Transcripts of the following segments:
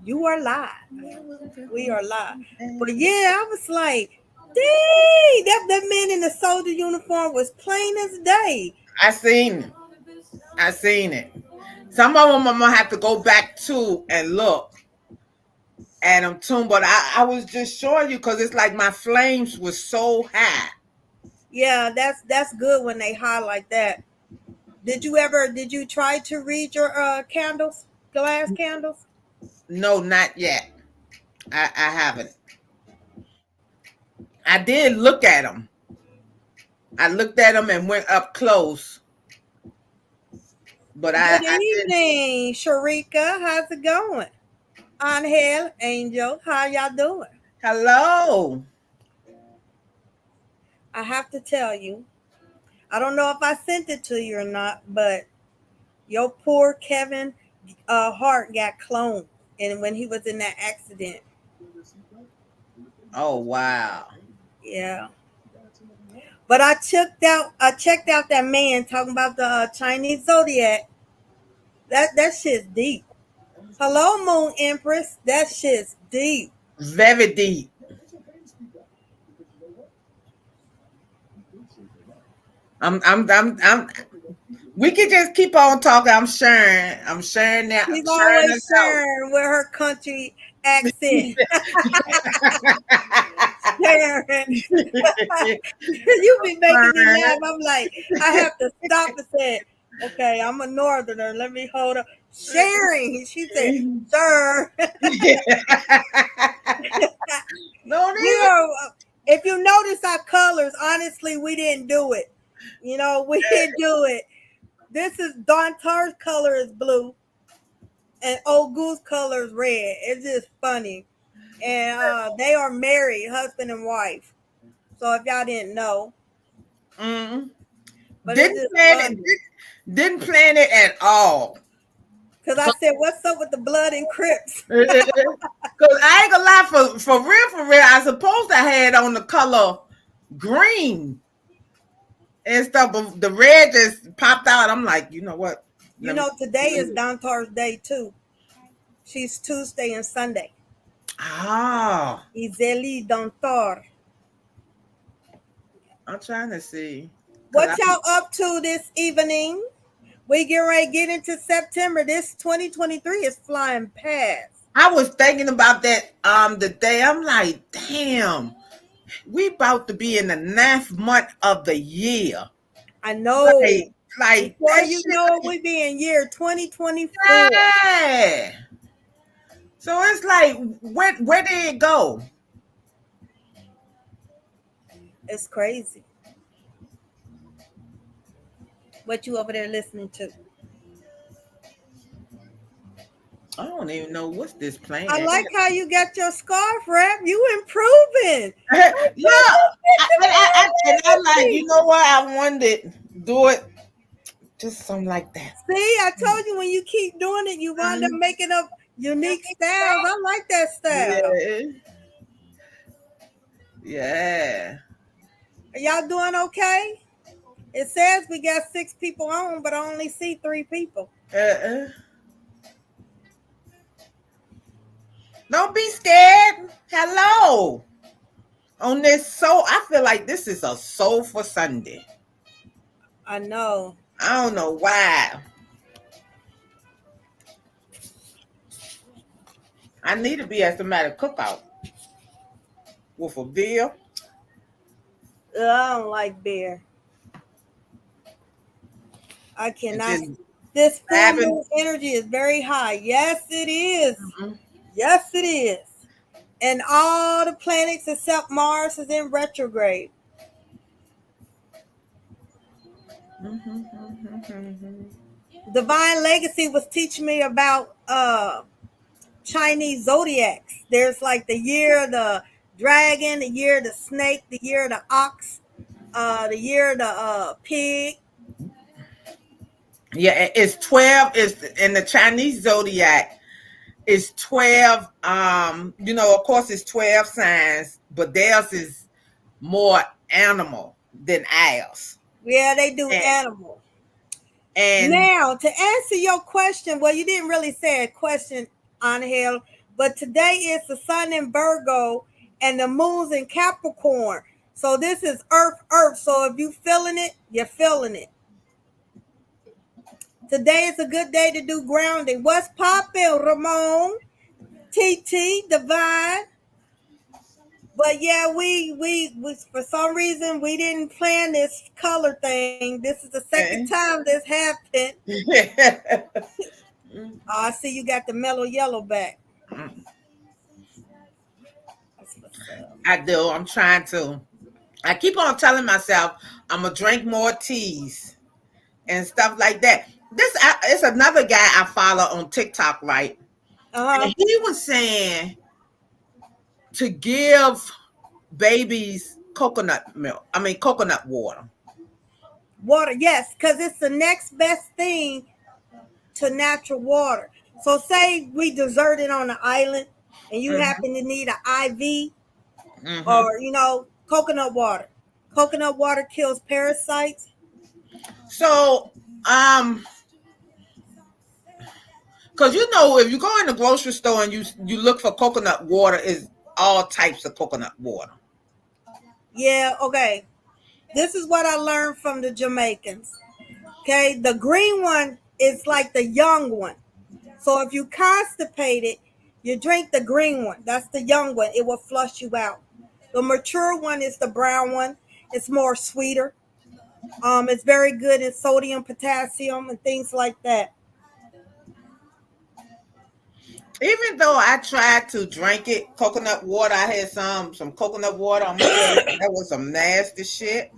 You are live. We are live. But yeah, I was like, dang, that man in the soldier uniform was plain as day. I seen it. I seen it. Some of them I'm gonna have to go back to and look at them too. But I was just showing you because it's like my flames was so high. Yeah, that's good when they highlight that. Did you try to read your candles, glass candles? No, not yet. I haven't. I did look at them. I looked at them and went up close, but Good I didn't. evening, Sharika. How's it going? Angel, Angel, how y'all doing? Hello. I have to tell you, I don't know if I sent it to you or not, but your poor Kevin Hart got cloned, and when he was in that accident, Oh wow. yeah. But I checked out that man talking about the Chinese zodiac. That shit's deep. Hello, Moon Empress. That shit's deep. Very deep. I'm we can just keep on talking. I'm sharing. I'm sharing that. I'm She's sharing always this out. sharing with her country accent. Sharon, you be making me laugh. I'm like, I have to stop and say, okay, I'm a northerner. Let me hold up. Sharing. She said, sir. Don't We even. are, if you notice our colors, honestly, we didn't do it. We didn't do it. This is Don Tar's color is blue and Old Goose color is red. It's just funny. And they are married, husband and wife. So if y'all didn't know, Mm, but it's didn't just plan it. funny. Didn't plan it at all. Because I said, what's up with the blood and Crips? Cause I ain't gonna lie, for real, I supposed to had on the color green and stuff, but the red just popped out. I'm like, you know what? Let me. Today is Don Tar's day too. She's Tuesday and Sunday. Ah, Izeli Don Tar. I'm trying to see. Cause What y'all up to this evening? We get ready to get into September. This 2023 is flying past. I was thinking about that the day. I'm like, damn, we about to be in the ninth month of the year. I know. Like, like Before that you shit. know it, we be in year 2024. Yeah. So it's like, where did it go? It's crazy. What you over there listening to? I don't even know what's this I playing. like how you got your scarf wrap. You improving. I Look, said, look at and I the like, man. you know what? I wanted to do it just something like that. See, I told you when you keep doing it, you wind up Mhm. making up unique styles. I like that style. Yeah, yeah. Are y'all doing okay? It says we got 6 people on, but I only see 3 people. Uh-uh. Don't be scared. Hello. On this soul, I feel like this is a soul for Sunday. I know. I don't know why. I need to be at somebody's cookout with a beer. Ugh, I don't like beer. I And cannot. just This full grabbing. moon energy is very high. Yes, it is. Mhm, Yes, it is. And all the planets except Mars is in retrograde. mhm, mhm, mhm. Divine Legacy was teaching me about Chinese zodiacs. There's like the year of the dragon, the year of the snake, the year of the ox, the year of the pig. Yeah, it's 12. It's in the Chinese zodiac. It's 12. Of course, it's 12 signs, but theirs is more animal than ours. Yeah, they do And animal. And Now, to answer your question, well, you didn't really say a question, Angel, but today is the sun in Virgo and the moon's in Capricorn. So this is Earth, Earth. So if you feeling it, you're feeling it. Today is a good day to do grounding. What's poppin', Ramon? TT, Divine. But yeah, we for some reason we didn't plan this color thing. This is the second time this happened. Oh, I see you got the mellow yellow back. That's what's up. I do. I'm trying to. I keep on telling myself I'm gonna drink more teas and stuff like that. It's another guy I follow on TikTok, right? Uh-huh. And he was saying to give babies coconut milk. I mean coconut water. Water, yes, because it's the next best thing to natural water. So say we deserted on an island and you Hmm. happen to need an IV Hmm. or coconut water. Coconut water kills parasites. So, because if you go in the grocery store and you look for coconut water, is all types of coconut water. Yeah, okay. This is what I learned from the Jamaicans. Okay, the green one is like the young one. So if you constipated, you drink the green one. That's the young one. It will flush you out. The mature one is the brown one. It's more sweeter. It's very good in sodium, potassium, and things like that. Even though I tried to drink it, coconut water, I had some coconut water. I'm gonna tell you that was some nasty shit.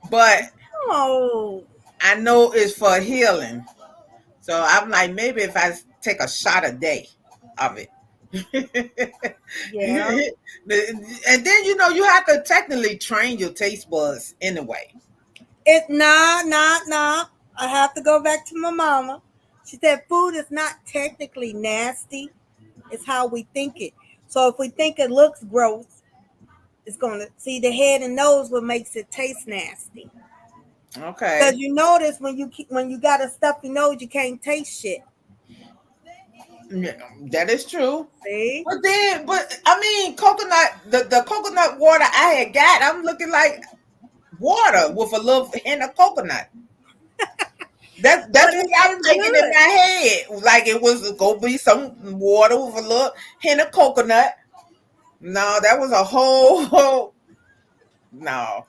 But Oh, I know it's for healing. So I'm like, maybe if I take a shot a day of it. yeah. And then you have to technically train your taste buds anyway. Nah. I have to go back to my mama. She said food is not technically nasty. It's how we think it. So if we think it looks gross, it's gonna see the head and nose what makes it taste nasty. Because Okay. you notice when you got a stuffy nose, you can't taste shit. Yeah, that is true. See? But I mean, the coconut water I had got, I'm looking like water with a little hint of coconut. But That's what it I'm tastes thinking in good. my head. Like it was gonna be some water with a little hint of coconut. No, that was a whole no.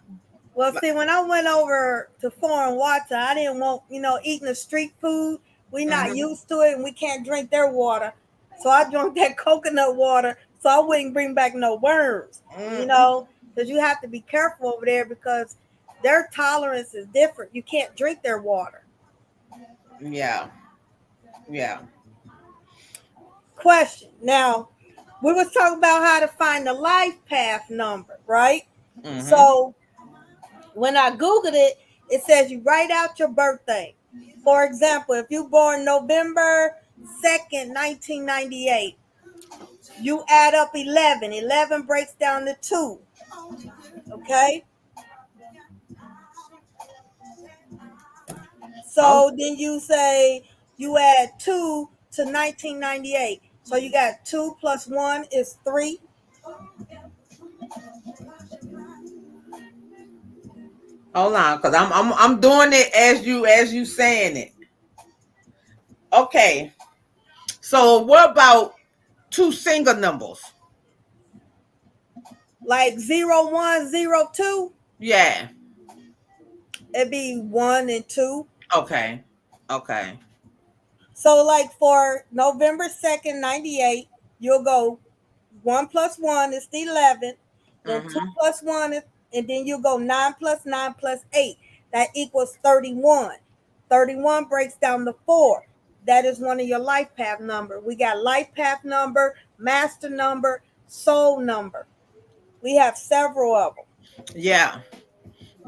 Well, see, when I went over to foreign water, I didn't want, eating the street food. We not Hmm. used to it, and we can't drink their water. So I drank that coconut water, so I wouldn't bring back no worms. Because you have to be careful over there because their tolerance is different. You can't drink their water. Yeah, yeah. Question. Now, we was talking about how to find the life path number, right? Hmm. So when I Googled it, it says you write out your birthday. For example, if you born November 2nd, 1998, you add up 11. 11 breaks down to 2. Okay? Oh, So then you say you add 2 to 1998. So you got 2 plus 1 is 3. hold on, because I'm doing it as you saying it. Okay. So what about two single numbers? Like 0102, Yeah. it'd be 1 and 2. Okay. Okay. So like for November 2nd, 98, you'll go 1 plus 1 is the 11. Then 2 Hmm. plus 1 is, and then you go 9 plus 9 plus 8. That equals 31. 31 breaks down to 4. That is one of your life path number. We got life path number, master number, soul number. We have several of them. Yeah.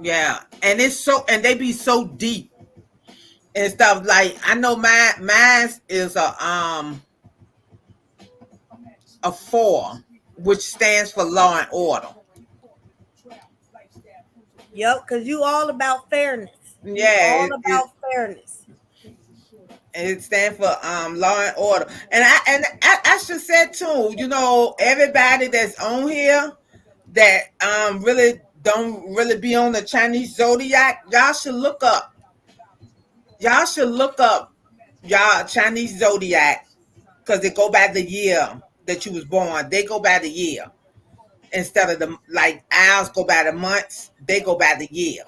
Yeah. And they be so deep and stuff. Like I know mine is a 4, which stands for law and order. Yep, because you all about fairness. We Yeah, all about fairness. it stands for law and order. And I should say too, everybody that's on here that really don't really be on the Chinese zodiac, y'all should look up y'all Chinese zodiac, because they go by the year that you was born. They go by the year instead of the, like, ours go by the months. They go by the year.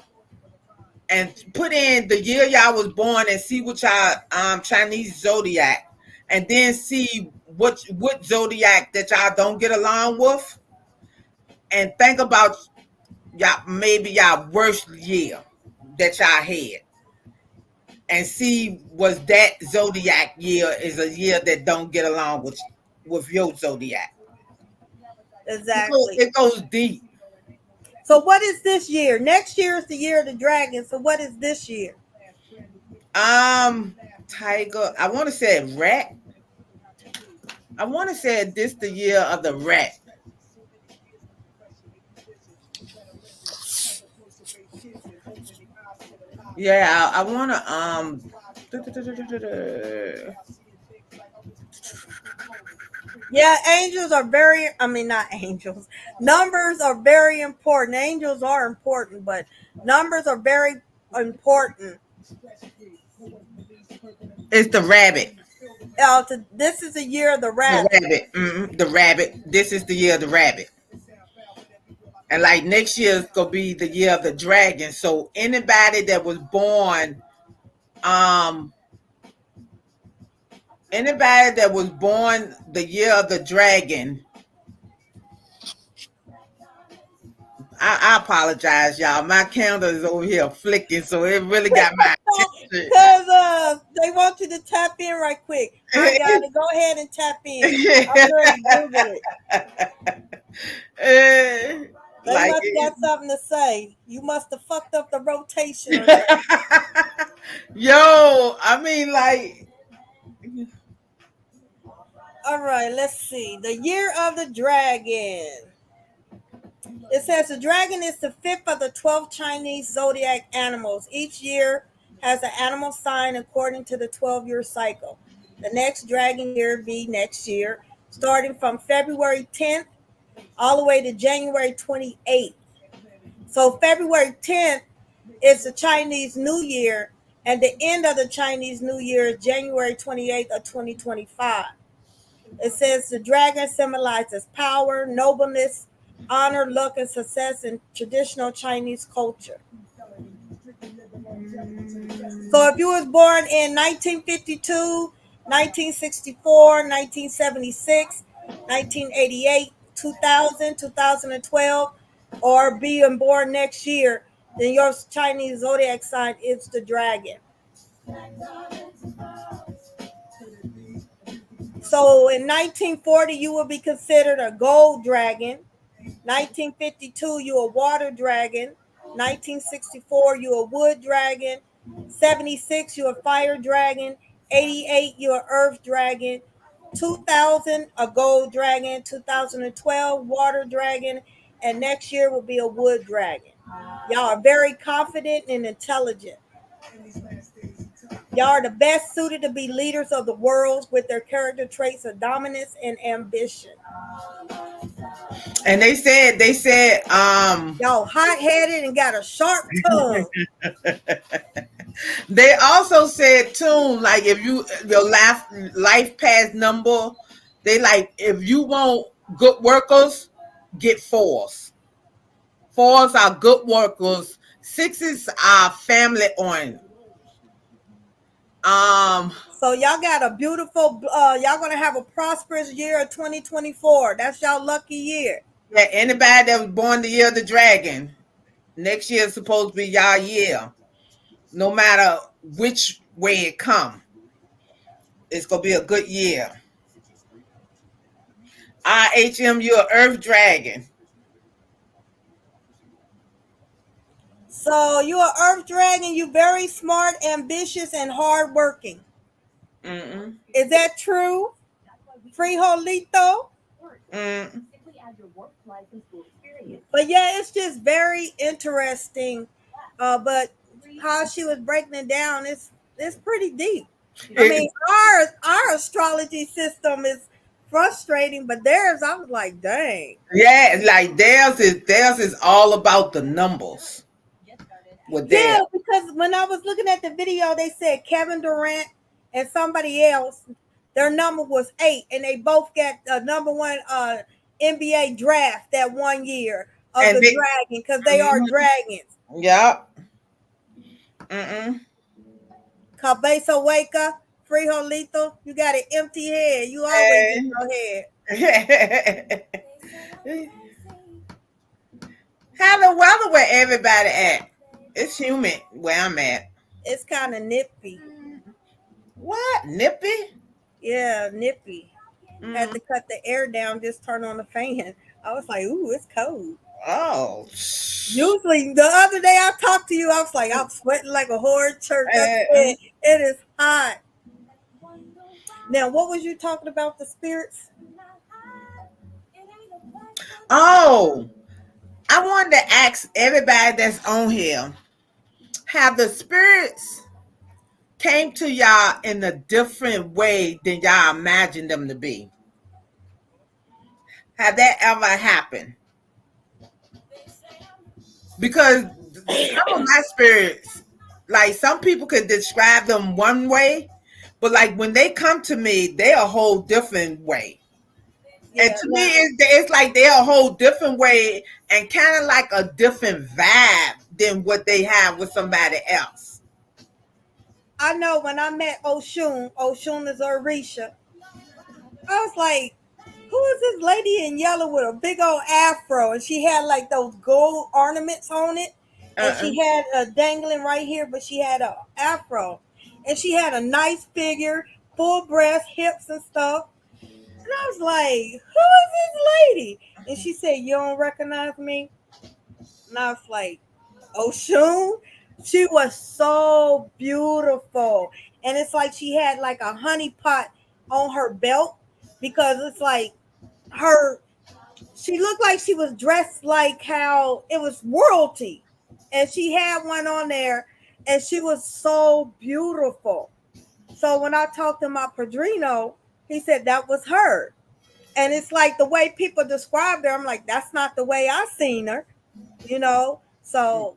And put in the year y'all was born and see what y'all Chinese zodiac, and then see what zodiac that y'all don't get along with, and think about y'all, maybe y'all worst year that y'all had, and see was that zodiac year is a year that don't get along with your zodiac. Exactly. It goes deep. So what is this year? Next year is the year of the dragon. So what is this year? Um, Tiger. I want to say rat. I want to say this the year of the rat. Yeah, I want to Yeah, angels are very, I mean, not angels. Numbers are very important. Angels are important, but numbers are very important. It's the rabbit. This is the year of the The rabbit. rabbit. The rabbit. This is the year of the rabbit. And like next year is gonna be the year of the dragon. So um anybody that was born the year of the dragon, I apologize, y'all. My calendar is over here flicking, so it really got my attention. Because they want you to tap in right quick. I got it. Go ahead and tap in. I'm going to Google it. They Like must got something to say. You must have fucked up the rotation or something. yo, I mean, like, All right, let's see. The year of the dragon. It says the dragon is the fifth of the 12 Chinese zodiac animals. Each year has an animal sign according to the 12-year cycle. The next dragon year be next year, starting from February 10th all the way to January 28th. So February 10th is the Chinese New Year, and the end of the Chinese New Year is January 28th of 2025. It says the dragon symbolizes power, nobleness, honor, luck, and success in traditional Chinese culture. So if you was born in 1952, 1964, 1976, 1988, 2000, 2012, or being born next year, then your Chinese zodiac sign is the dragon. So in 1940, you will be considered a gold dragon. 1952, you a water dragon. 1964, you a wood dragon. 76, you a fire dragon. 88, you a earth dragon. 2000, a gold dragon. 2012, water dragon. And next year will be a wood dragon. Y'all are very confident and intelligent. Y'all are the best suited to be leaders of the world with their character traits of dominance and ambition. and they said Y'all hot headed and got a sharp tongue. they also said too, like, if your life path number, they like, if you want good workers, get fours. Fours are good workers. Sixes are family oriented. Um, So y'all got a beautiful, y'all gonna have a prosperous year of 2024. That's y'all lucky year. yeah, anybody that was born the year of the dragon, next year is supposed to be y'all year. No matter which way it come, it's gonna be a good year. IHM, you're an earth dragon. So you are Earth Dragon. You very smart, ambitious, and hardworking. Mm-mm. Is that true, Frijolito? Mm. But yeah, it's just very interesting. But how she was breaking it down, it's pretty deep. I mean, It, our astrology system is frustrating, but theirs, I was like, dang. yeah, like theirs is all about the numbers with Yeah, theirs. because when I was looking at the video, they said Kevin Durant and somebody else, their number was 8, and they both got number one NBA draft that one year of And the they, dragon because they are mhm, dragons. yep. Mm-mm. Cabeza Hueca, Frijolito, you got an empty head. You always in And your head. how the weather where everybody at? It's humid where I'm at. It's kind of nippy. What? Nippy? Yeah, nippy. Had Mm. to cut the air down, just turn on the fan. I was like, ooh, it's cold. Oh. Usually, the other day I talked to you, I was like, I'm sweating like a whore in church. I Uh, said, it is hot. Now, what was you talking about, the spirits? oh, I wanted to ask everybody that's on here, have the spirits came to y'all in a different way than y'all imagined them to be? Have that ever happened? Because some of my spirits, like some people could describe them one way, but like when they come to me, they're a whole different way. And Yeah, to me, now, it's like they're a whole different way and kind of like a different vibe than what they have with somebody else. I know when I met Oshun is Orisha, I was like, who is this lady in yellow with a big old afro? And she had like those gold ornaments on it. And Uh-uh. she had a dangling right here, but she had a afro. And she had a nice figure, full breast, hips and stuff. And I was like, who is this lady? And she said, you don't recognize me? And I was like, Oshun? She was so beautiful. And it's like she had like a honey pot on her belt because it's like her, she looked like she was dressed like how it was royalty. And she had one on there and she was so beautiful. So when I talked to my padrino, he said that was her. And it's like the way people described her, I'm like, that's not the way I seen her, you know? So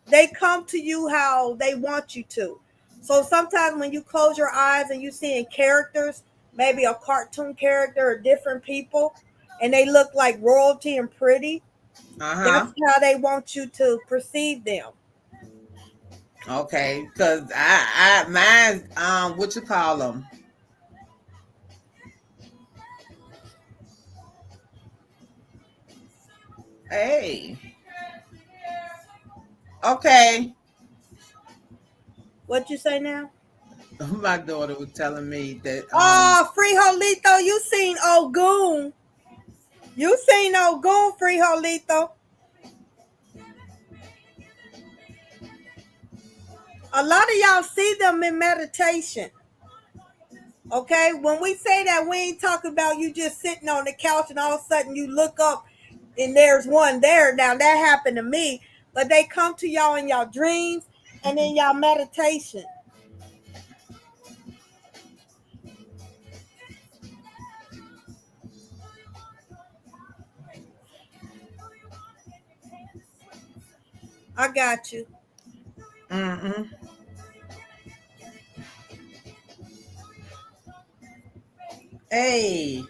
they come to you how they want you to. So sometimes when you close your eyes and you seeing characters, maybe a cartoon character or different people, and they look like royalty and pretty, Uh-huh. that's how they want you to perceive them. Okay. Because I mine, what you call them? Hey. Okay. What you say now? My daughter was telling me that Oh, Frijolito, you seen Ogun. You seen Ogun, Frijolito. A lot of y'all see them in meditation. Okay, when we say that, we ain't talking about you just sitting on the couch and all of a sudden you look up and there's one there. Now that happened to me, but they come to y'all in y'all dreams and in y'all meditation. I got you. mm-mm. Hey.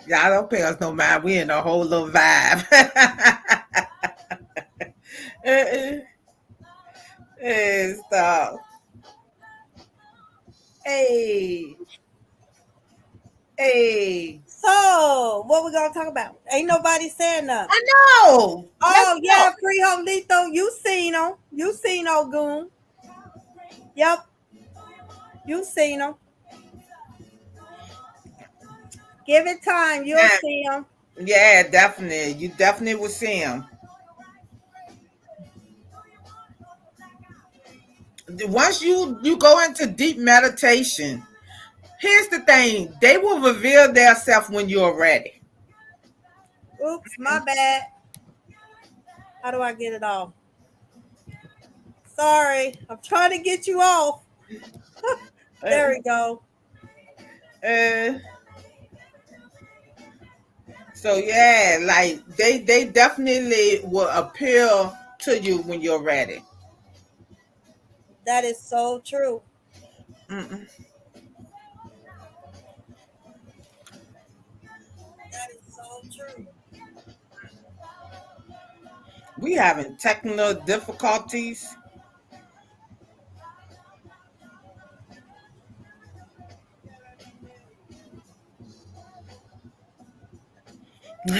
Y'all don't pay us no mind. We in a whole little vibe. Hey, stop. Hey. Hey. So, what we gonna talk about? Ain't nobody saying nothing. I know. Let's Oh go. yeah, Frijolito, you seen him. You seen Ogun. Yep, you seen him. Give it time, you'll Yeah, see him. yeah, definitely. You definitely will see him. Once you go into deep meditation, Here's the thing: they will reveal themselves when you're ready. Oops, my bad. How do I get it off? Sorry, I'm trying to get you off. There Uh, we go. uh, so yeah, like they definitely will appeal to you when you're ready. That is so true. Mm-mm. That is so true. We having technical difficulties. uh,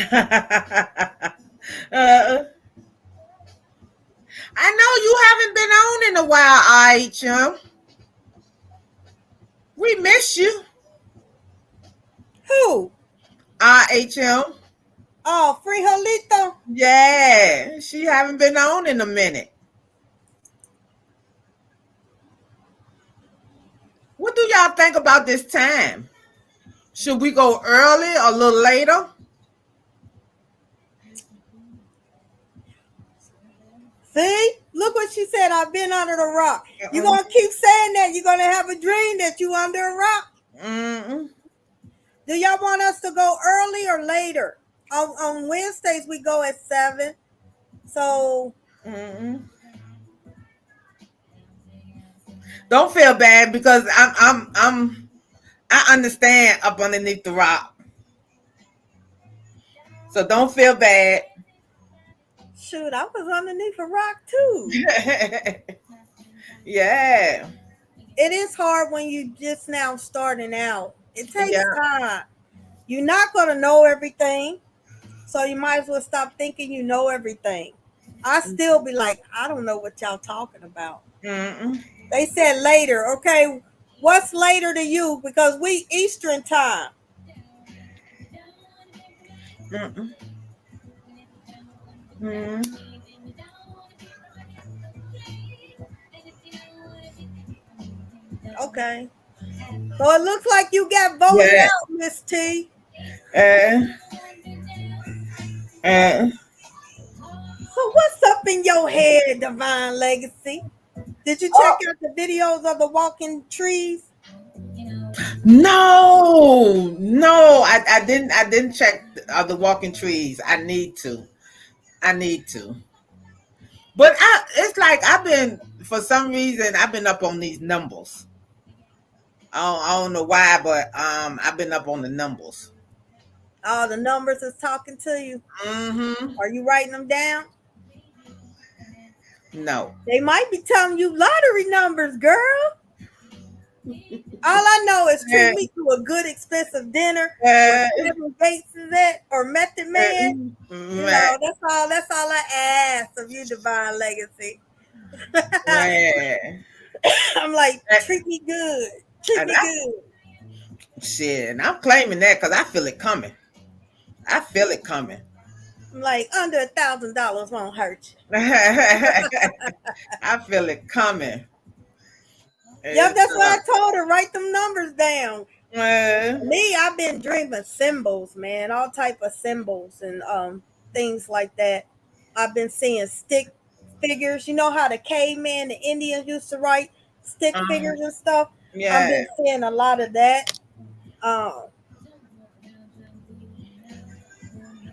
I know you haven't been on in a while, IHM. We miss you, Who? IHM. Oh, Frijolito. Yeah, she haven't been on in a minute. What do y'all think about this time? Should we go early or a little later? See? Look what she said. I've been under the rock. You Uh-uh. gonna keep saying that? You're gonna have a dream that you under a rock? Mm-mm. Do y'all want us to go early or later? On Wednesdays we go at 7. So Mm-mm. Don't feel bad because I understand up underneath the rock. So don't feel bad. shoot, I was underneath a rock too. Yeah. It is hard when you just now starting out. It takes Yeah. time. You're not gonna know everything. So you might as well stop thinking you know everything. I still be like, I don't know what y'all talking about. Mm-mm. They said later. Okay, what's later to you? Because we Eastern time. Mm-mm. Mm-mm. Okay. So it looks like you got voted Yeah. out, Miss T. Uh, uh, So what's up in your head, Divine Legacy? Did you check oh, out the videos of the walking trees? no, I didn't check the walking trees. I need to. But it's like I've been for some reason I've been up on these numbers. I don't know why, but I've been up on the numbers. All the numbers is talking to you. Mm-hmm. Are you writing them down? No. They might be telling you lottery numbers, girl. All I know is treat Uh, me to a good expensive dinner where uh, Kevin Gates is at or Method Man. You man, know, that's all I ask of you, Divine Legacy. man. I'm like, Uh, treat me good. Treat And me good. shit, and I'm claiming that because I feel it coming. I feel it coming. I'm like, under $1,000 won't hurt I feel it coming. you. Yep, It's, that's why I told her, write them numbers down. uh, Me, I've been dreaming symbols, man, all type of symbols and things like that. I've been seeing stick figures. You know how the caveman, the Indians used to write stick uh, figures and stuff. I've yeah, been seeing a lot of that. Um,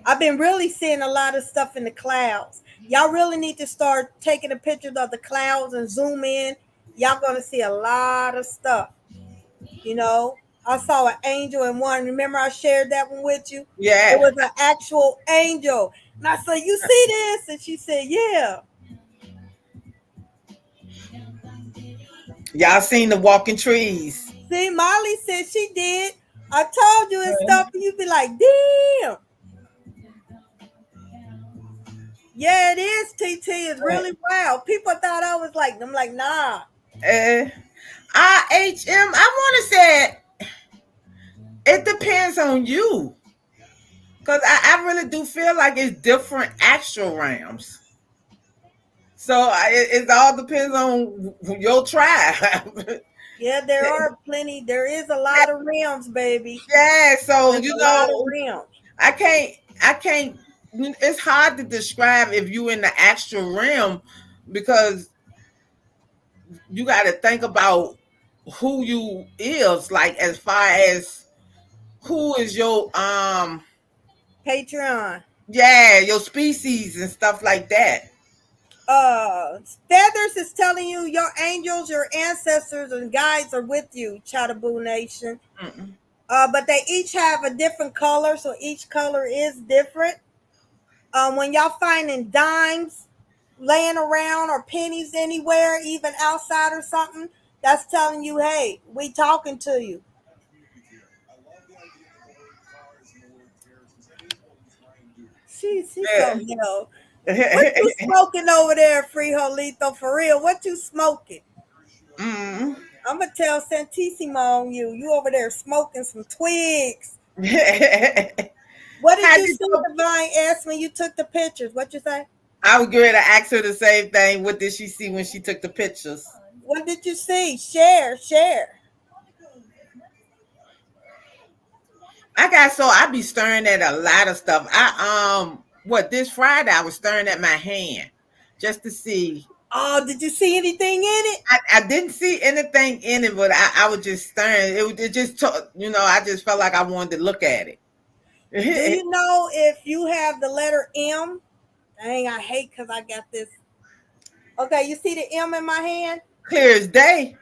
I've been really seeing a lot of stuff in the clouds. Y'all really need to start taking the pictures of the clouds and zoom in. Y'all gonna see a lot of stuff. You know, I saw an angel in one. Remember, I shared that one with you. It yeah. was an actual angel, and I said, "You see this?" And she said, "Yeah." Y'all seen the walking trees? See, Molly said she did. I told you and stuff, and you be like, "Damn, yeah, it is." TT is really wild. People thought I was like, I'm like, nah. Uh, IHM. I want to say it depends on you because I really do feel like it's different astral realms. So it all depends on your tribe. Yeah, there are plenty. There is a lot of realms, baby. Yeah, so There's a lot of realms. I can't I can't it's hard to describe if you in the astral realm because you got to think about who you is, like as far as who is your Patreon. yeah, your species and stuff like that. Feathers is telling you your angels, your ancestors, and guides are with you, Chattaboo Nation. Mm-mm. But they each have a different color, so each color is different. When y'all finding dimes laying around or pennies anywhere, even outside or something, that's telling you, hey, we talking to you. She's so hell. What you smoking over there, Frijolito? For real, what you smoking? Mm. I'm gonna tell Santissimo on you. You over there smoking some twigs. What did How you did see you, Divine asked when you took the pictures? What you say? I was going to ask her the same thing. What did she see when she took the pictures? What did you see? Share, share. I be staring at a lot of stuff. What this Friday I was staring at my hand just to see. Oh, did you see anything in it? I didn't see anything in it, but I was just staring. It just took, I just felt like I wanted to look at Do it. you know if you have the letter M? Dang, I hate because I got this. Okay, you see the M in my hand? Clear as day.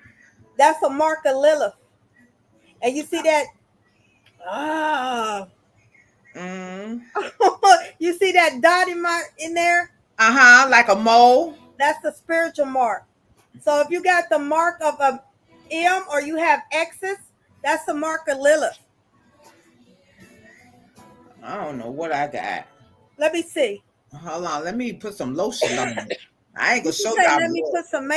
That's a mark of Lilith. And you see that? Ah. Mm. You see that dot in there? Uh-huh, like a mole. That's the spiritual mark. So if you got the mark of a M or you have X's, that's the mark of Lilith. I don't know what I got. Let me see. Hold on, let me put some lotion on. I ain't gonna Did you show say y'all let me more. put some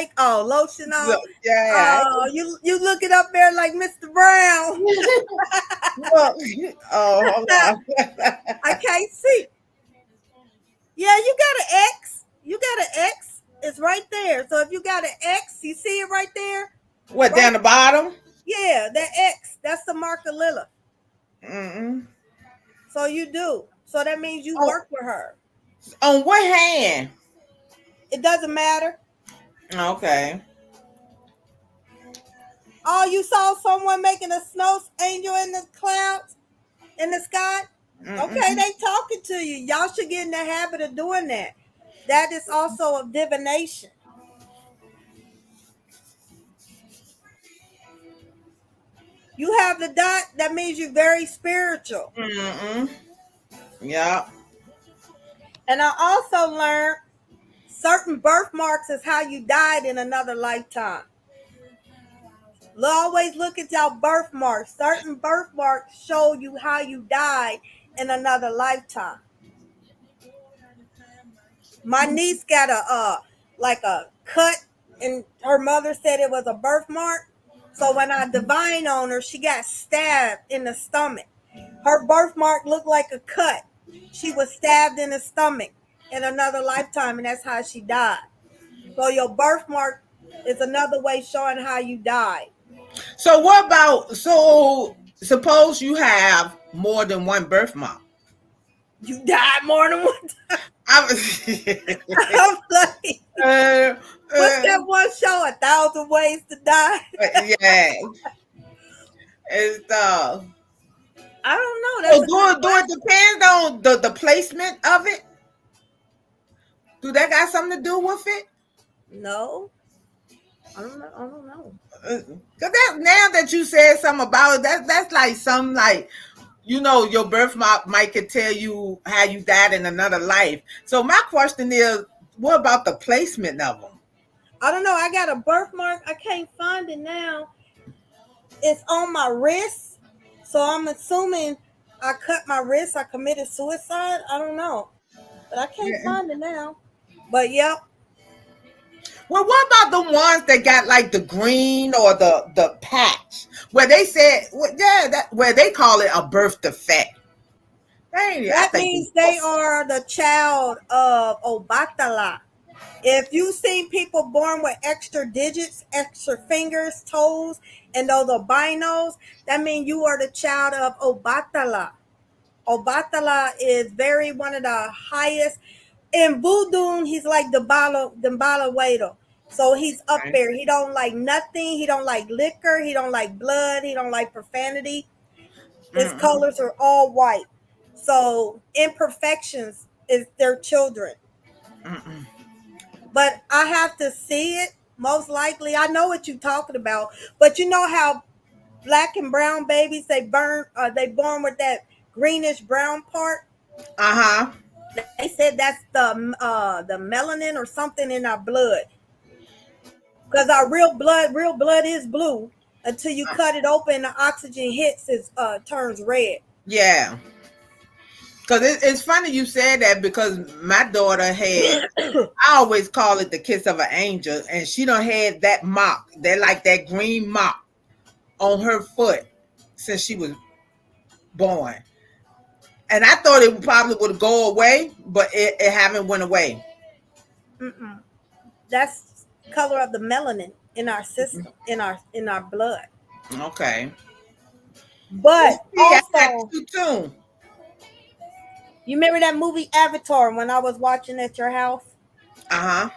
lotion on? Look, yeah. Oh, you looking up there like Mr. Brown. Look. Oh, hold on. I can't see. Yeah, you got an X. You got an X. It's right there. So if you got an X, you see it right there? What, Right? down the bottom? Yeah, that X. That's the mark of Lilith. Mm-mm. So you do. So that means you Oh, work with her. on what hand? It doesn't matter. Okay. Oh, you saw someone making a snow angel in the clouds, in the sky? Okay, Mm-mm. they talking to you. Y'all should get in the habit of doing that. That is also a divination. You have the dot, that means you're very spiritual. Mm-mm. Yeah. And I also learned certain birthmarks is how you died in another lifetime. Always look at your birthmarks. Certain birthmarks show you how you died in another lifetime. My niece got a like a cut, and her mother said it was a birthmark. So when I divine on her, she got stabbed in the stomach. Her birthmark looked like a cut. She was stabbed in the stomach in another lifetime, and that's how she died. So your birthmark is another way showing how you died. So what about, so suppose you have more than one birthmark. You died more than one time. I was I'm like, uh, what's uh, that one show? 1,000 Ways to Die. yeah. It's I don't know. so That's a good do it question. depend on the placement of it? Do that got something to do with it? No, I don't know. I don't know. Cause that, now that you said something about it, that's like some, like, your birthmark might could tell you how you died in another life. So my question is, what about the placement of them? I don't know. I got a birthmark. I can't find it now. It's on my wrist. So I'm assuming I cut my wrist. I committed suicide. I don't know. But I can't Yeah. find it now. But yep. Well, what about the ones that got like the green or the patch, where they said, well, yeah, that where they call it a birth defect? Dang, I That think means they are the child of Obatala. If you seen people born with extra digits, extra fingers, toes, and those albinos, that means you are the child of Obatala. Obatala is very one of the highest in voodoo. He's like the bala waiter. So he's up Okay. there. He don't like nothing. He don't like liquor. He don't like blood. He don't like profanity. His Mm-mm. colors are all white. So imperfections is their children. Mm-mm. But I have to see it. Most likely, I know what you're talking about. But you know how black and brown babies they born with that greenish brown part. Uh-huh. They said that's the melanin or something in our blood. Because our real blood is blue until you cut it open. The oxygen hits it turns red. Yeah. Because it's funny you said that because my daughter had, I always call it the kiss of an angel, and she done had that mark, that like that green mark on her foot since she was born. And I thought it probably would go away, but it haven't went away. Mm-mm. That's color of the melanin in our system, in our blood. Okay. But See, I got also, two too. you remember that movie Avatar when I was watching at your house? Uh-huh.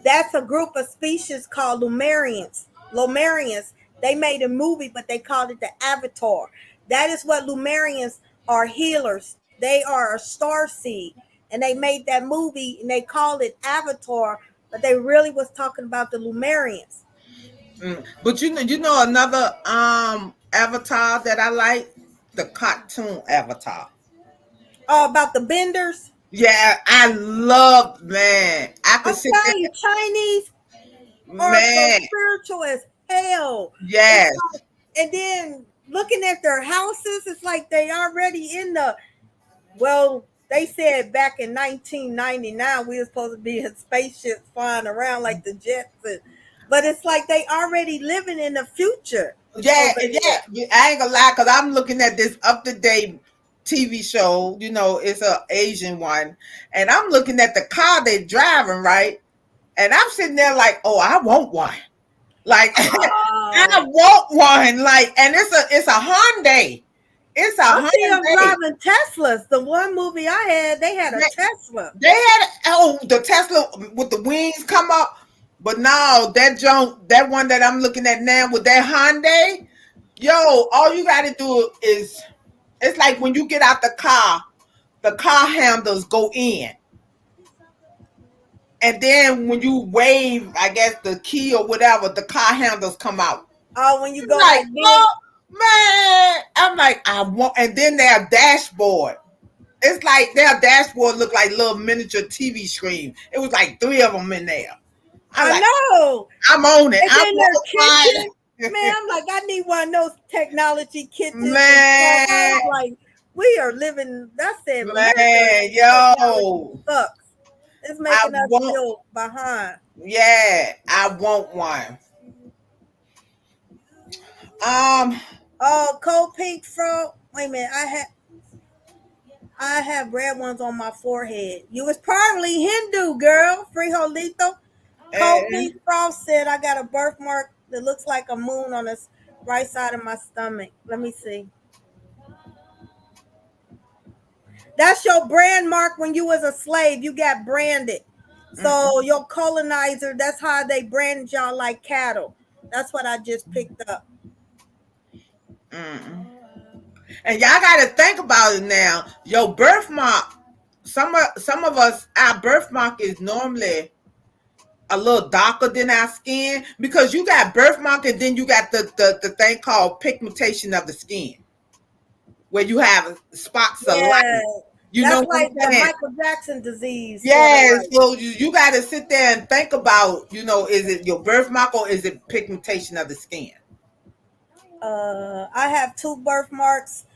That's a group of species called Lumerians. Lumerians. They made a movie, but they called it the Avatar. That is what Lumerians are, healers. They are a star seed. And they made that movie and they called it Avatar, but they really was talking about the Lumerians. But you know another avatar that I like? The cartoon avatar. Oh, about the benders. Yeah, I love, man. I could I'm sit telling you, there, Chinese are so man. spiritual as hell. It's Yes. like, and then looking at their houses, it's like they already in the. Well, they said back in 1999 we were supposed to be in spaceships flying around like the Jetsons, but it's like they already living in the future Yeah, over and there. yeah, I ain't gonna lie, because I'm looking at this up to date TV show. It's a Asian one, and I'm looking at the car they driving, right? And I'm sitting there like, oh, I want one. Like, I Oh, want one. Like, and it's a Hyundai. It's a I see them Hyundai. driving Teslas. The one movie I had, they had a They, Tesla. they had the Tesla with the wings come up, but no, that one that I'm looking at now with that Hyundai, yo, all you got to do is it's like when you get out the car handles go in, and then when you wave, I guess the key or whatever, the car handles come out. Oh, when you I'm go like, like this. oh man, I'm like, I want, and then their dashboard. It's like their dashboard looked like little miniature TV screen. It was like three of them in there. I'm I like, know. I'm on it. And I'm then their on kitchen, man, I'm like, I need one of those technology kitchens and stuff. I man, was like, we are living. I said, America man, technology yo, sucks. It's I making us want, feel behind. yeah, I want one. Um, Oh, cold pink fro. Wait a minute, I have red ones on my forehead. You was probably Hindu girl, frijolito. Cold and pink frost said I got a birthmark that looks like a moon on the right side of my stomach. Let me see. That's your brand mark when you was a slave. You got branded. So mm, your colonizer, that's how they branded y'all like cattle. That's what I just picked up. mm. And y'all got to think about it now. Your birthmark. Some of us, our birthmark is normally a little darker than our skin because you got birthmark and then you got the thing called pigmentation of the skin where you have spots of Yeah. light. You know That's what like I'm the saying? Michael Jackson disease, sort of Yes. like. So you got to sit there and think about, is it your birthmark or is it pigmentation of the skin? I have two birthmarks.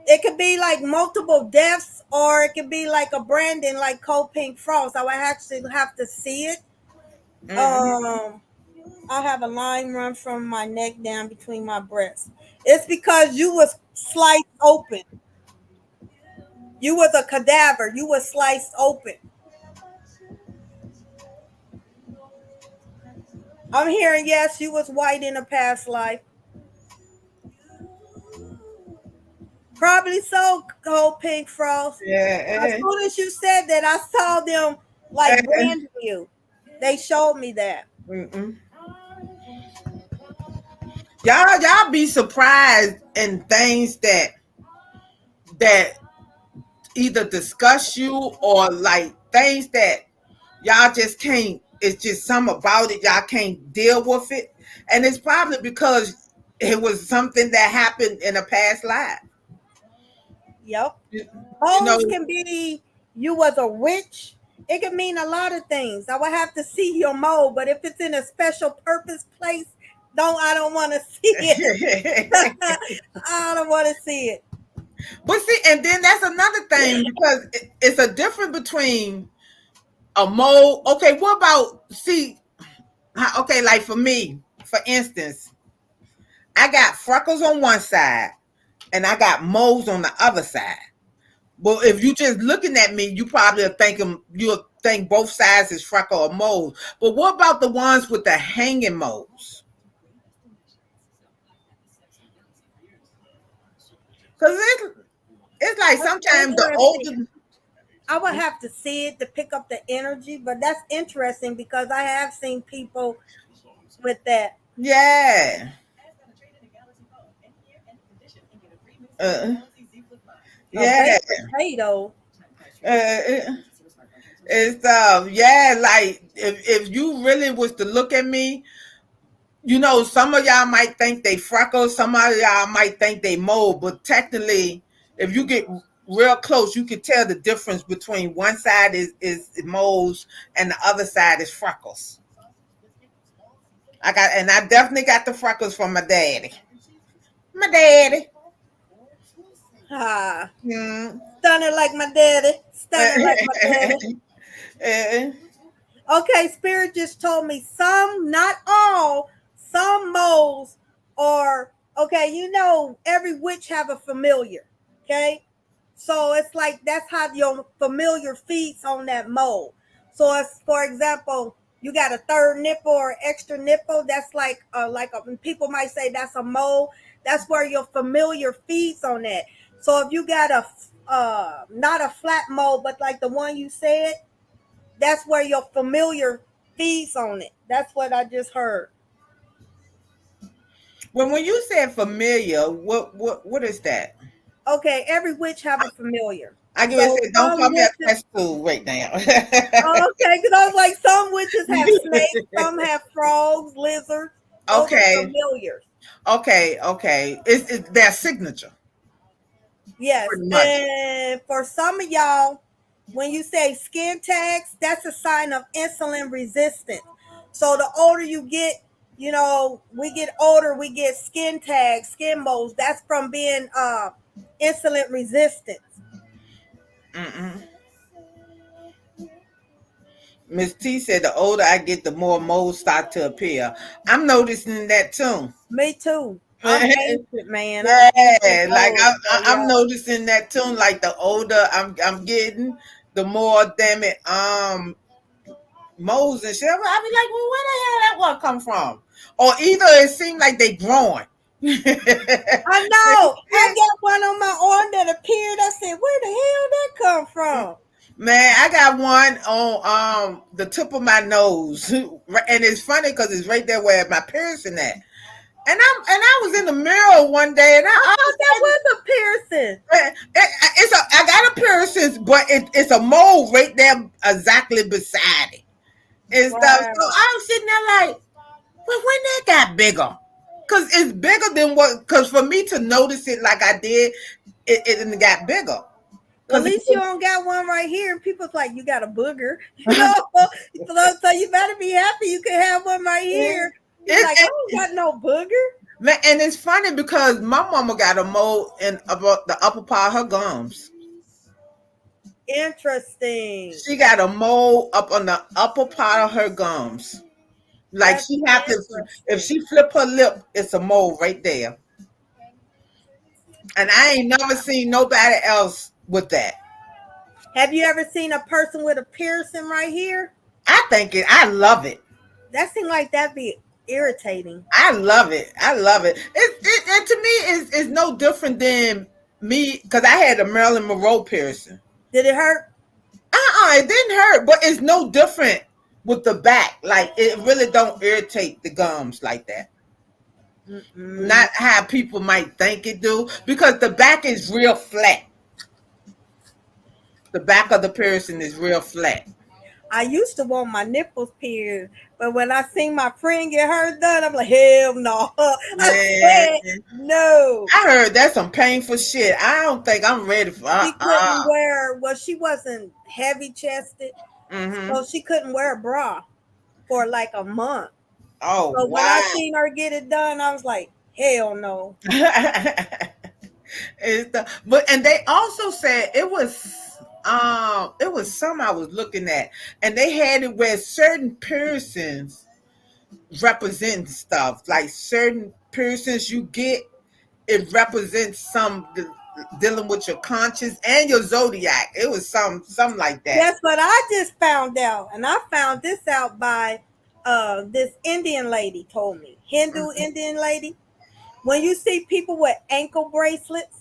It could be like multiple deaths, or it could be like a branding, like cold pink frost. I would actually have to see it. Mm-hmm. Um, I have a line run from my neck down between my breasts. It's because you was sliced open. You was a cadaver. You was sliced open. I'm hearing yes, you was white in a past life. Probably so, Cold Pink Frost. As Yeah. soon as you said that, I saw them like branding you. They showed me that. Mm-mm. Y'all be surprised in things that either disgust you or like things that y'all just can't. It's just something about it y'all can't deal with it, and it's probably because it was something that happened in a past life. Yep. You, you know, Moles can be you was a witch. It can mean a lot of things. I would have to see your mole, but if it's in a special purpose place, I don't want to see it. I don't want to see it. but see, and then that's another thing because it's a difference between a mole. Okay, what about see? Okay, like for me, for instance, I got freckles on one side and I got moles on the other side. Well, if you just looking at me, you probably are thinking you'll think both sides is freckle or moles. But what about the ones with the hanging moles? Because it's like That's sometimes the interesting. older, I would have to see it to pick up the energy, but that's interesting because I have seen people with that. yeah, uh, A yeah, baked potato. uh, it's yeah, like if you really was to look at me, some of y'all might think they freckles, some of y'all might think they mole, but technically, if you get real close, you can tell the difference between one side is moles and the other side is freckles. And I definitely got the freckles from my daddy. My daddy. Ah, Mm. stunning like my daddy. Stunning like my daddy. Uh, Okay, Spirit just told me some, not all, some moles are okay. Every witch have a familiar. Okay, so it's like that's how your familiar feeds on that mole. So if, for example, you got a third nipple or extra nipple, that's people might say that's a mole. That's where your familiar feeds on that. So if you got a not a flat mole, but like the one you said, that's where your familiar feeds on it. That's what I just heard. well, when you said familiar, what is that? Okay, every witch have a familiar. I give it So say, don't call some me a witches, test tool right now. okay, because I was like, some witches have snakes, some have frogs, lizards. Those are Okay, familiars. okay. It's their signature, Yes, pretty much. and for some of y'all, when you say skin tags, that's a sign of insulin resistance. So the older you get, we get older, we get skin tags, skin moles. That's from being insulin resistant. Mm-mm. Miss T said the older I get, the more moles start to appear. I'm noticing that too. Me too. I'm ancient, man. I'm ancient Yeah, like old. So I'm yeah. noticing that too. Like the older I'm getting, the more damn it moles and shit. I be like, well, where the hell that one come from? Or either it seemed like they growing. I know. I got one on my arm that appeared. I said, where the hell that come from? Man, I got one on the tip of my nose, and it's funny because it's right there where my piercing at. And I was in the mirror one day, and I I thought that was a piercing. I got a piercing, but it's a mole right there exactly beside it and stuff. So Wow. I was sitting there like, well, when that got bigger, because it's bigger than what. Because for me to notice it like I did, it got bigger. Well, at Because least you don't got one right here. And people's like, you got a booger. So you better be happy you can have one right here. You're like, I it, don't got no booger. man, and it's funny because my mama got a mole in about the upper part of her gums. Interesting. She got a mole up on the upper part of her gums. Like That's she have to, if interesting. she flip her lip, it's a mole right there. And I ain't never seen nobody else with that. Have you ever seen a person with a piercing right here? I think it. I love it. That seemed like that'd be irritating. I love it. I love it. And to me, it's no different than me because I had a Marilyn Monroe piercing. Did it hurt? It didn't hurt, but it's no different with the back. Like it really don't irritate the gums like that. Mm-mm. Not how people might think it do, because the back is real flat. The back of the piercing is real flat. I used to want my nipples pierced, but when I seen my friend get hers done, I'm like, hell no. I said Man, no. I heard that's some painful shit. I don't think I'm ready for. She couldn't wear. Well, she wasn't heavy chested, Mm-hmm. so she couldn't wear a bra for like a month. Oh So when I wow. seen her get it done, I was like, hell no. But and they also said it was some I was looking at, and they had it where certain piercings represent stuff, like certain piercings you get, it represents some dealing with your conscience and your zodiac. It was something like that. That's what I just found out, and I found this out by this Indian lady told me, Hindu Mhm. Indian lady. When you see people with ankle bracelets,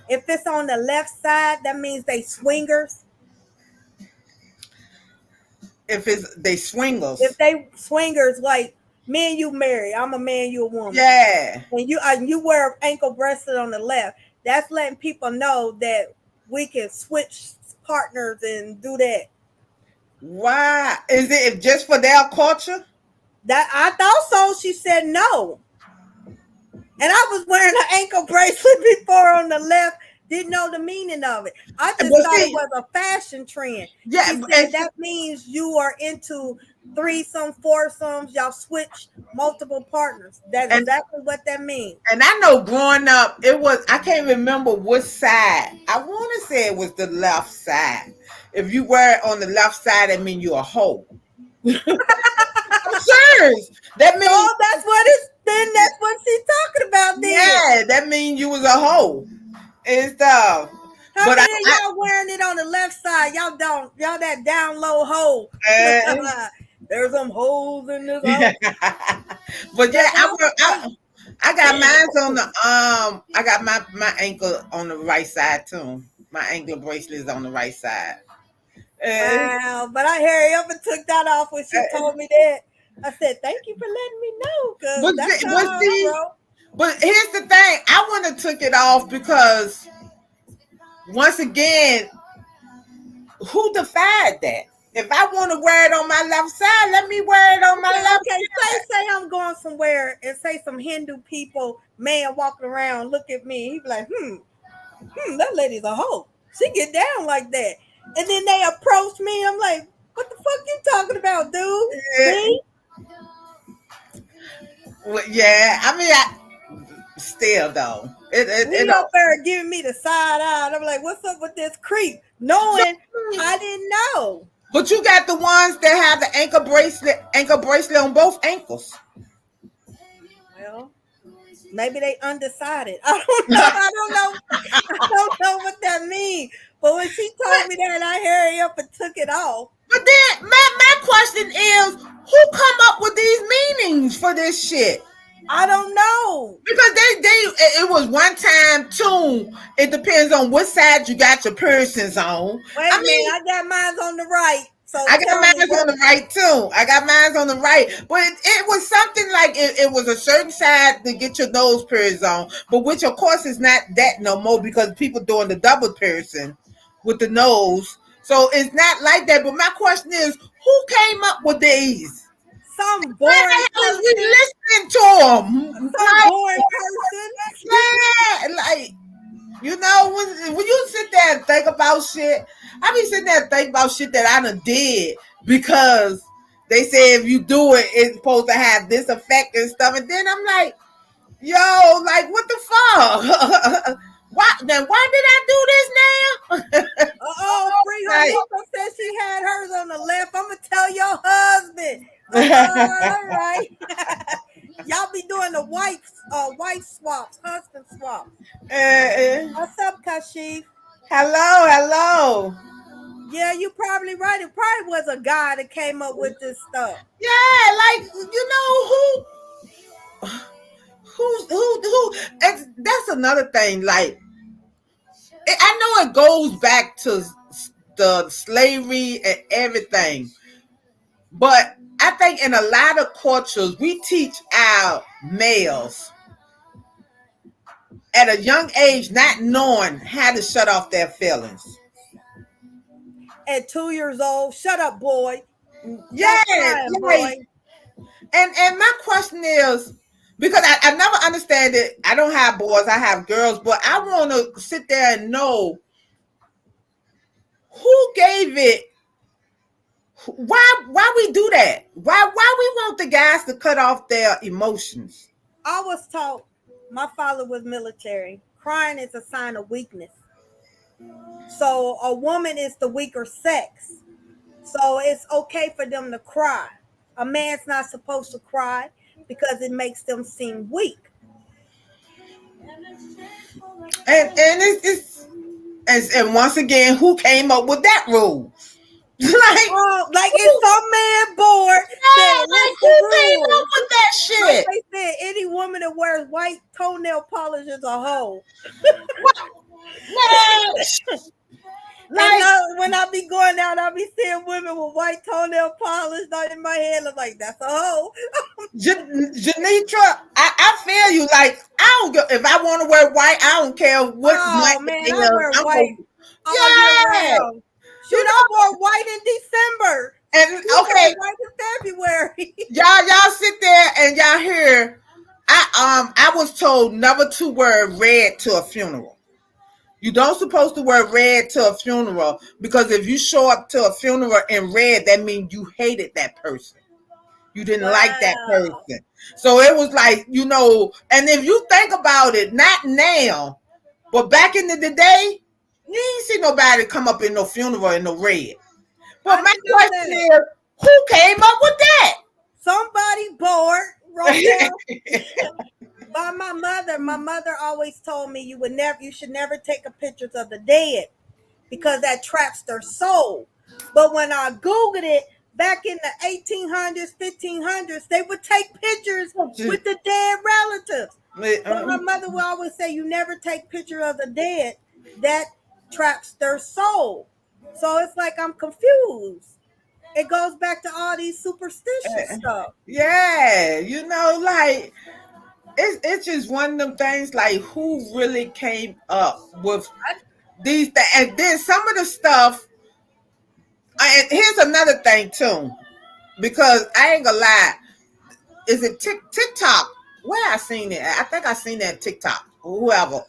if it's on the left side, that means they swingers. If it's they swingles, If they swingers, like me and you married, I'm a man, you a woman, yeah. and you wear an ankle bracelet on the left, that's letting people know that we can switch partners and do that. Why is it just for their culture? That I thought so. She said no. And I was wearing an ankle bracelet before on the left, didn't know the meaning of it. I just But thought it see, was a fashion trend. yeah, She said that means you are into threesome, foursomes, y'all switch multiple partners. That's and exactly what that means. and I know growing up, it was I can't remember which side. I want to say it was the left side. If you wear it on the left side, that means you're a hoe. I'm serious. That means Oh, that's what it's then that's what she's talking about then. yeah, that means you was a hoe and stuff. How But many of y'all wearing it on the left side? Y'all don't. Y'all that down low hole. There's some holes in this house. but yeah, That house crazy. I got mine on the I got my ankle on the right side too. My ankle bracelet is on the right side. Uh, Wow. But I hurry up and took that off when she told me that. I said, thank you for letting me know, because that's how but I see, roll. but here's the thing. I wouldn't have took it off because once again, who defied that? If I want to wear it on my left side, let me wear it on my Okay, left okay. side. Say I'm going somewhere and say some Hindu people, man walking around, look at me. He be like, that lady's a hoe. She get down like that. And then they approach me. I'm like, what the fuck you talking about, dude? Yeah, Me? yeah. I mean, still though, it He up there giving me the side eye. And I'm like, what's up with this creep? so, Knowing I didn't know. but you got the ones that have the ankle bracelet on both ankles. Well, maybe they undecided. I don't know. I don't know. I don't know what that means. But when she told But me that, I hurry up and took it off. but then my question is, who come up with these meanings for this shit? I don't know. Because it was one time too. It depends on what side you got your piercings on. Wait I a minute. mean, I got mine on the right. So I got tell me mine what. on the right too. I got mine on the right, but it was something like it was a certain side to get your nose pierced on, but which of course is not that no more because people doing the double piercing with the nose. So it's not like that. But my question is, who came up with these? Some Why boring the hell is we person. listening to them? Some boring person. Like you know, when you sit there and think about shit, I be sitting there and think about shit that I done did because they say if you do it, it's supposed to have this effect and stuff. And then I'm like, yo, like what the fuck? Why did I do this now? Oh, Free like, Honeyco said she had hers on the left. I'm gonna tell your husband. All right. Y'all be doing the wife swaps, husband swaps. uh, What's up, Kashif? hello, hello. Yeah, you probably right. It probably was a guy that came up with this stuff. Yeah, like who, and that's another thing. Like I know it goes back to the slavery and everything, but I think in a lot of cultures we teach our males at a young age not knowing how to shut off their feelings. At 2 years old, shut up, boy. Stop Yeah, crying, like, boy. and my question is, because I never understand it. I don't have boys, I have girls, but I want to sit there and know who gave it. Why we do that? Why we want the guys to cut off their emotions? I was taught, my father was military. Crying is a sign of weakness. So a woman is the weaker sex. So it's okay for them to cry. A man's not supposed to cry because it makes them seem weak. And and once again, who came up with that rule? Like, Oh, like it's who, some man bored yeah, said, like what's the who came up rules? with that Like shit? they said, any woman that wears white toenail polish is a hoe. What, man? And Like, now when I be going out, I be seeing women with white toenail polish not in my head. I'm like, that's a hoe. Janitra, I feel you. Like, I don't go, if I want to wear white, I don't care what Oh month it man, I is. wear I'm white going, all year yeah, round. you Shoot, I know. wore white in December. And You wear okay, white in February. y'all sit there and y'all hear. I was told never to wear red to a funeral. You don't supposed to wear red to a funeral because if you show up to a funeral in red, that means you hated that person. You didn't like that Wow. person. So it was like, and if you think about it, not now, but back in the day, you ain't see nobody come up in no funeral in no red. I But my didn't know question that. is, who came up with Somebody bored wrote that? down by my mother. My mother always told me you should never take a pictures of the dead because that traps their soul. But when I Googled it back in the 1800s, 1500s, they would take pictures with the dead relatives. But my mother would always say, you never take picture of the dead. That traps their soul. So it's like I'm confused. It goes back to all these superstitious stuff. Yeah, like it's just one of them things. Like, who really came up with these things? And then some of the stuff. And here's another thing too, because I ain't gonna lie. Is it TikTok? Where I seen it? I think I seen that TikTok. Whoever.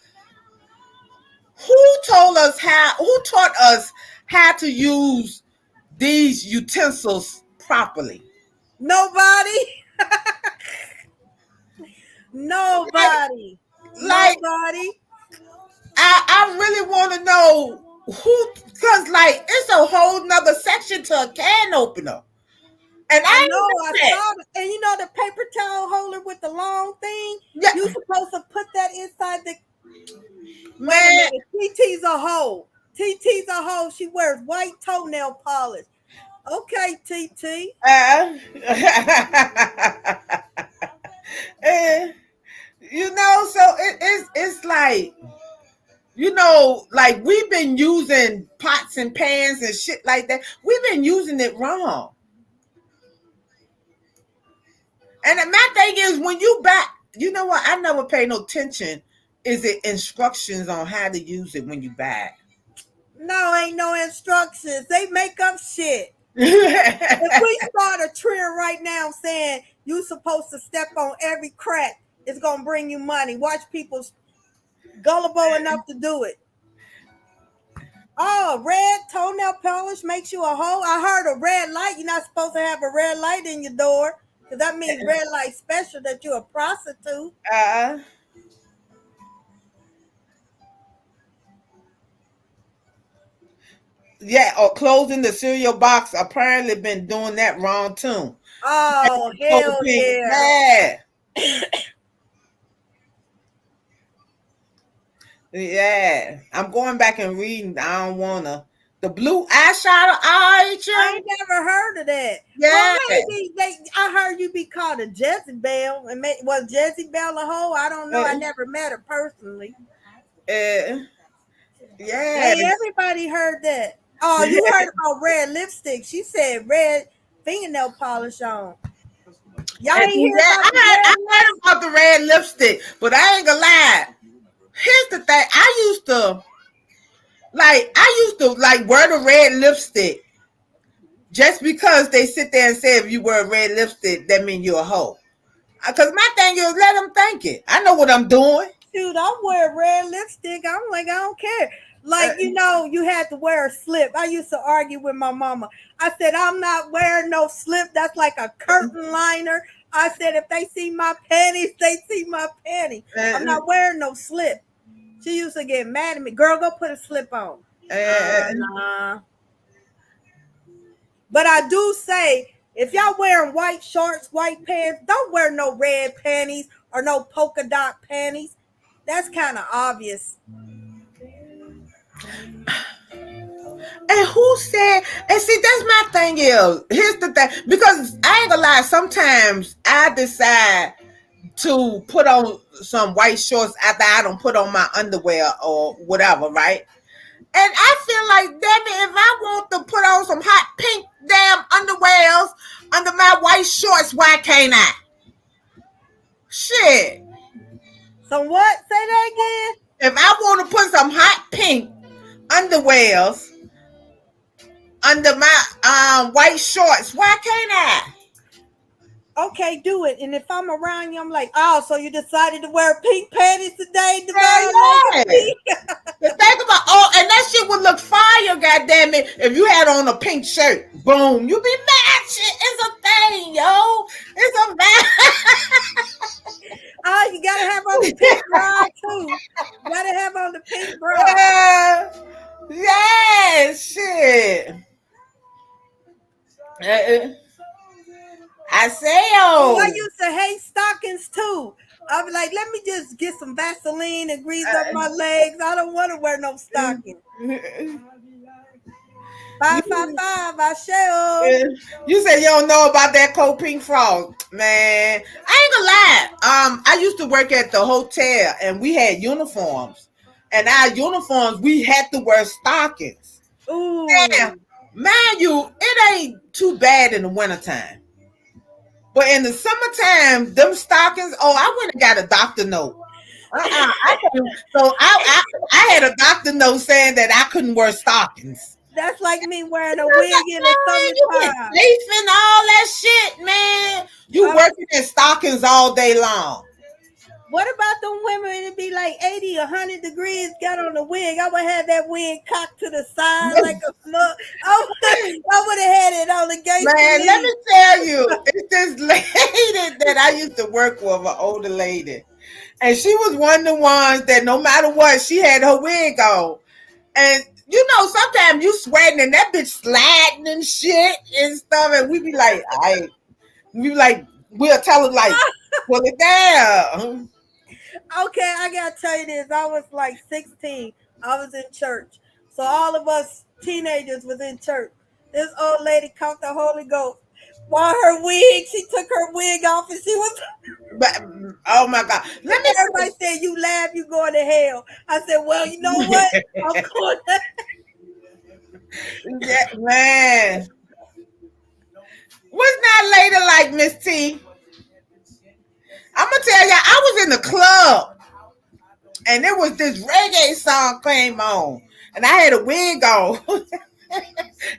Who taught us how to use these utensils properly? Nobody, Like, nobody, like nobody. I really want to know who, because like it's a whole nother section to a can opener, and I I know. ain't I know that. saw it. And you know the paper towel holder with the long thing? You Yeah, supposed to put that inside the. Wait a man. minute. TT's a hoe. TT's a hoe. She wears white toenail polish. Okay, TT. Uh, and, so it's like, like we've been using pots and pans and shit like that. We've been using it wrong. And my thing is, when you back, you know what? I never pay no attention. Is it instructions on how to use it when you buy No, ain't no instructions. They make up shit. If it? we start a trend right now saying you supposed to step on every crack, it's gonna bring you money. Watch people gullible enough to do it. Oh, red toenail polish makes you a hoe. I heard a red light. You're not supposed to have a red light in your door because that means red light special that you're a prostitute. uh, yeah, or closing the cereal box. Apparently, been doing that wrong too. Oh, Cold hell pink, yeah. yeah, yeah. I'm going back and reading. I don't wanna. The blue eyeshadow. I I you. ain't never heard of that. Well, Yeah. maybe I heard you be called a Jezebel, and was Jezebel a hoe? I don't know. I Uh, never met her personally. uh, yeah. Hey, everybody heard that. Oh, you Yeah. heard about red lipstick? She said red fingernail polish on. Y'all And ain't hear yeah, about the I red heard lips? about the red lipstick, but I ain't gonna lie. Here's the thing. I used to like wear the red lipstick just because they sit there and say if you wear a red lipstick, that means you're a hoe. Because my thing is let them think it. I know what I'm doing. Dude, I wear red lipstick. I'm like, I don't care. Uh, Like, you had to wear a slip. I used to argue with my mama. I said, I'm not wearing no slip. That's like a curtain liner. I said, if they see my panties, they see my panties. I'm uh, not wearing no slip. She used to get mad at me. Girl, go put a slip on. uh, Nah. But I do say, if y'all wearing white shorts, white pants, don't wear no red panties or no polka dot panties. That's kind of obvious. and who said? And see, that's my thing. Is here's the thing because I ain't gonna lie. Sometimes I decide to put on some white shorts after I don't put on my underwear or whatever, right? And I feel like, damn it, if I want to put on some hot pink damn underwears under my white shorts, why can't I? Shit. So what? Say that again. If I want to put some hot pink underwears under my white shorts, why can't I? Okay, do it. And if I'm around you, I'm like, oh, so you decided to wear pink panties today, Hell Devon? Like a yeah. pink. The thing about and that shit would look fire, goddamn it, if you had on a pink shirt. Boom, you be mad. Shit, it's a thing, yo. It's a Oh, you gotta have on the pink bra too. You gotta have on the pink bra. yeah, yeah, shit. Uh, I say, Oh, I oh, used to hate stockings too. I'd be like, let me just get some Vaseline and grease up my legs. I don't want to wear no stocking. Five, five, you, five. I shall. you said you don't know about that cold pink frog, man. I ain't gonna lie. I used to work at the hotel, and we had uniforms, and our uniforms we had to wear stockings. Damn, Ooh. mind you, it ain't too bad in the wintertime. But in the summertime, them stockings, oh, I went and got a doctor note. I couldn't, so I had a doctor note saying that I couldn't wear stockings. That's like me wearing I a was wig like, in the man, you get summertime. safe and all that shit, man. You I was, working in stockings all day long. what about them women? It'd be like 80, 100 degrees, got on the wig. I would have that wig cocked to the side like a slug. I would have had it on against the Man, let knee. me tell you, it's this lady that I used to work with, an older lady. And she was one of the ones that no matter what, she had her wig on. And you know, sometimes you sweating and that bitch sliding and shit and stuff. And we be like, we'll tell her like, pull it down. Okay, I gotta tell you this. I was like 16. I was in church. So all of us teenagers was in church. This old lady caught the Holy Ghost. While her wig, she took her wig off and she was But oh my God. Let me everybody said you laugh, you going to hell. I said, well, you know what? I'm going to yeah, man. What's that lady like, Miss T? I'm gonna tell you, I was in the club and there was this reggae song came on, and I had a wig on.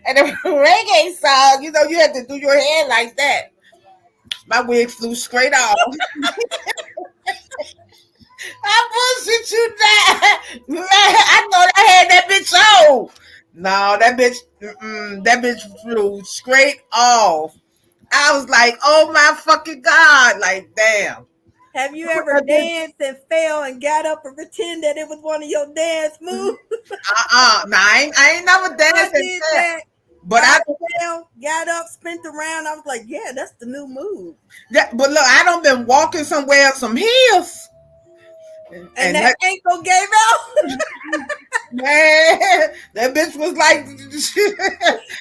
And the reggae song, you know, you had to do your hair like that. My wig flew straight off. I bullshit you that. Man, I thought I had that bitch on. No, that bitch flew straight off. I was like, oh my fucking God. Like, damn. Have you ever danced and fell and got up and pretend that it was one of your dance moves? No, I ain't never I danced and did fell. that. But I fell, got up, spent around. I was like, yeah, that's the new move. but look, I don't been walking somewhere some heels. And And that that, ankle gave out. Man, that bitch was like,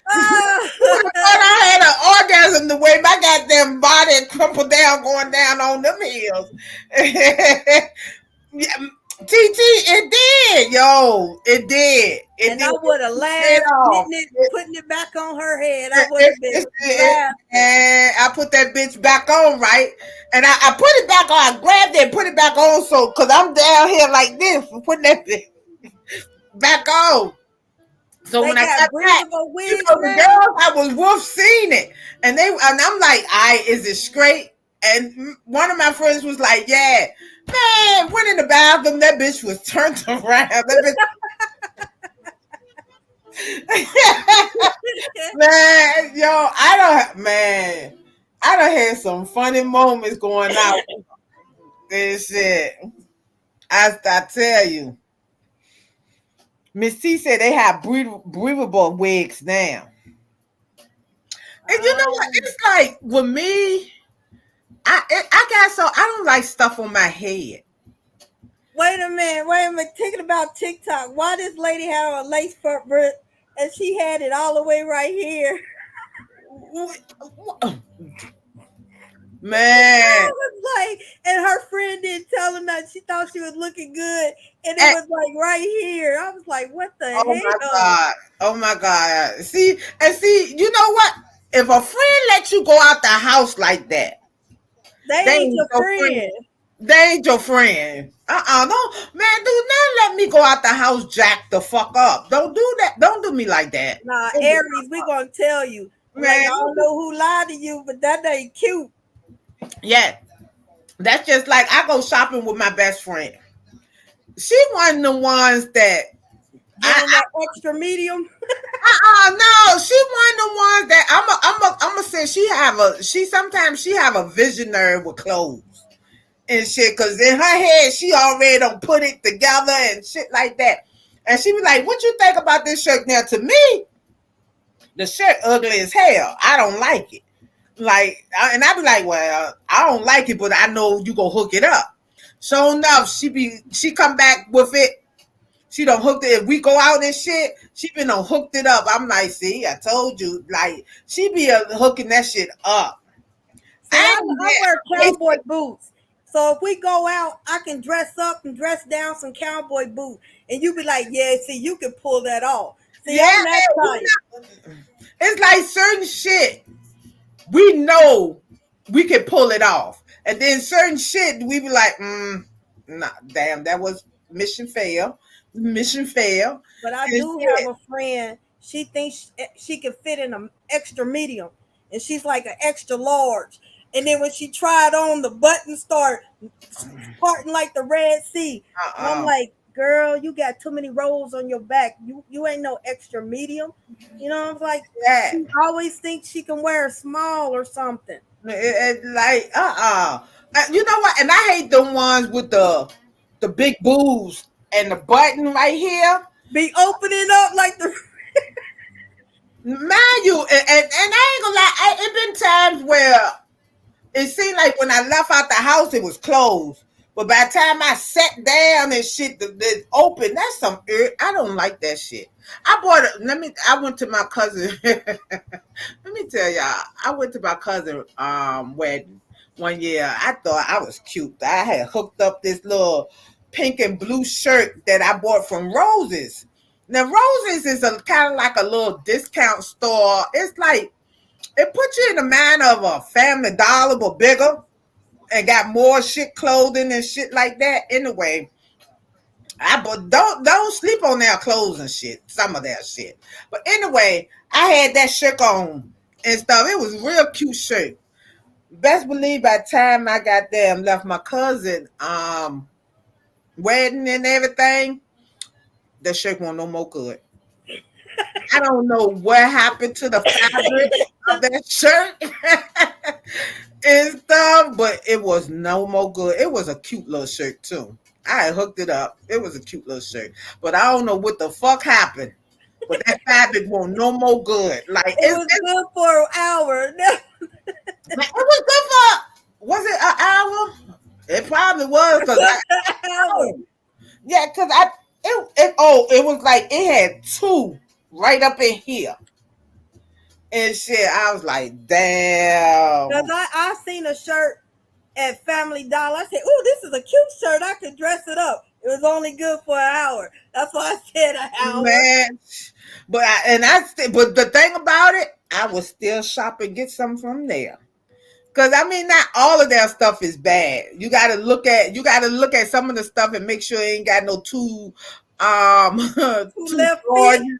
Ah, I thought I had an orgasm the way my goddamn body crumpled down going down on them hills. Yeah, TT, it did, yo, it did, it and I did. would have It laughed, off. putting it back on her head. I would have been laughing. And I put that bitch back on, right? And I put it back on. I grabbed it and put it back on, so because I'm down here like this, putting that bitch back on. So They when I got got back, breathable you wigs know, the now. girls I was wolf seeing it, and I'm like, is it straight? And one of my friends was like, yeah, man, went in the bathroom. That bitch was turned around. That bitch, man, yo, I don't had some funny moments going out. This shit, I tell you, Miss T said they have breathable wigs now. And you know what? Um, It's like with me, I got so I don't like stuff on my head. wait a minute. Thinking about TikTok, why this lady had a lace front and she had it all the way right here. I Man, was like, and her friend didn't tell her that she thought she was looking good, and it and, was like right here. I was like, what the oh my hell? god, oh my god. See, you know what? If a friend lets you go out the house like that, They they ain't ain't your your friend. friend. They ain't your friend. No, man, do not let me go out the house jack the fuck up. Don't do that. Don't do me like that. Nah, Don't do- Aries, we gonna tell you. Like, I Man, don't know who lied to you, but that ain't cute. yeah, that's just like I go shopping with my best friend. She one of the ones that Getting that extra medium. no, she one of the ones that I'm a say she sometimes she have a visionary with clothes and shit because in her head she already don't put it together and shit like that. And she be like, "What you think about this shirt?" Now to me, the shirt ugly as hell. I don't like it. And I be like, "Well, I don't like it, but I know you gonna hook it up." So enough, she come back with it. She don't hooked it. If we go out and shit, she been on hooked it up. I'm like, see, I told you. Like, she be hooking that shit up. See, I wear I ain't cowboy boots. So if we go out, I can dress up and dress down some cowboy boots. And you be like, yeah, see, you can pull that off. See, yeah, I'm that we type. not, it's like certain shit we know we can pull it off, and then certain shit we be like, nah, damn, that was mission fail, mission fail, But I and do have shit. a friend. She thinks she can fit in an extra medium, and she's like an extra large. And then when she tried on, the buttons start parting like the Red Sea. And I'm Uh-uh. like, girl, you got too many rolls on your back. You ain't no extra medium. You know, I was like, Yeah. she always thinks she can wear a small or something. Like you know what? And I hate the ones with the big boobs and the button right here. Be opening up like the Mind you, and I ain't gonna lie, it been times where it seemed like when I left out the house, it was closed. But by the time I sat down and shit, the open, that's I don't like that shit. I bought it. I went to my cousin. Let me tell y'all, I went to my cousin wedding one year. I thought I was cute. I had hooked up this little pink and blue shirt that I bought from Roses. Now Roses is a kind of like a little discount store. It's like it puts you in the mind of a Family Dollar but bigger and got more shit clothing and shit like that. Anyway, but don't sleep on their clothes and shit. Some of their shit. But anyway, I had that shirt on and stuff. It was a real cute shirt. Best believe by the time I got there and left my cousin wedding and everything, that shirt won't no more good. I don't know what happened to the fabric of that shirt and stuff, but it was no more good. It was a cute little shirt too. I had hooked it up. It was a cute little shirt, but I don't know what the fuck happened. But that fabric won't no more good. Like it was good for an hour. it was good for. Was it an hour? It probably was because Good for an hour. yeah, because it was like it had two right up in here and shit. I was like, Cause damn. I seen a shirt at Family Dollar. I said, "Oh, this is a cute shirt. I could dress it up." It was only good for an hour. That's why I said an hour. Man, but the thing about it, I would still shop and get some from there. Cause I mean, not all of their stuff is bad. You gotta look at some of the stuff and make sure it ain't got no um Two two left drawers feet.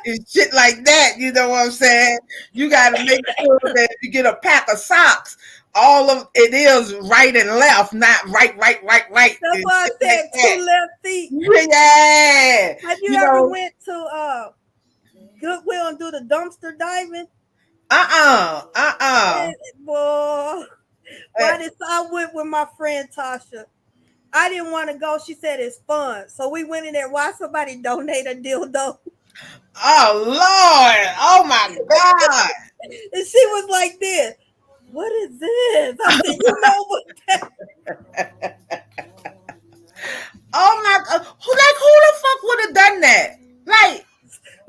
and shit like that. You know what I'm saying? You gotta make sure that if you get a pack of socks, all of it is right and left, not right, That's and why I shit like said that. two left feet. Yeah, Have you you ever know, went to Goodwill and do the dumpster diving? uh, uh, uh, Boy, uh. why did I went with my friend Tasha? I didn't want to go. She said it's fun, so we went in there. Why somebody donate a dildo? Oh Lord! Oh my God! And she was like this. What is this? I said, you know what? Oh my God! Who the fuck would have done that? Like,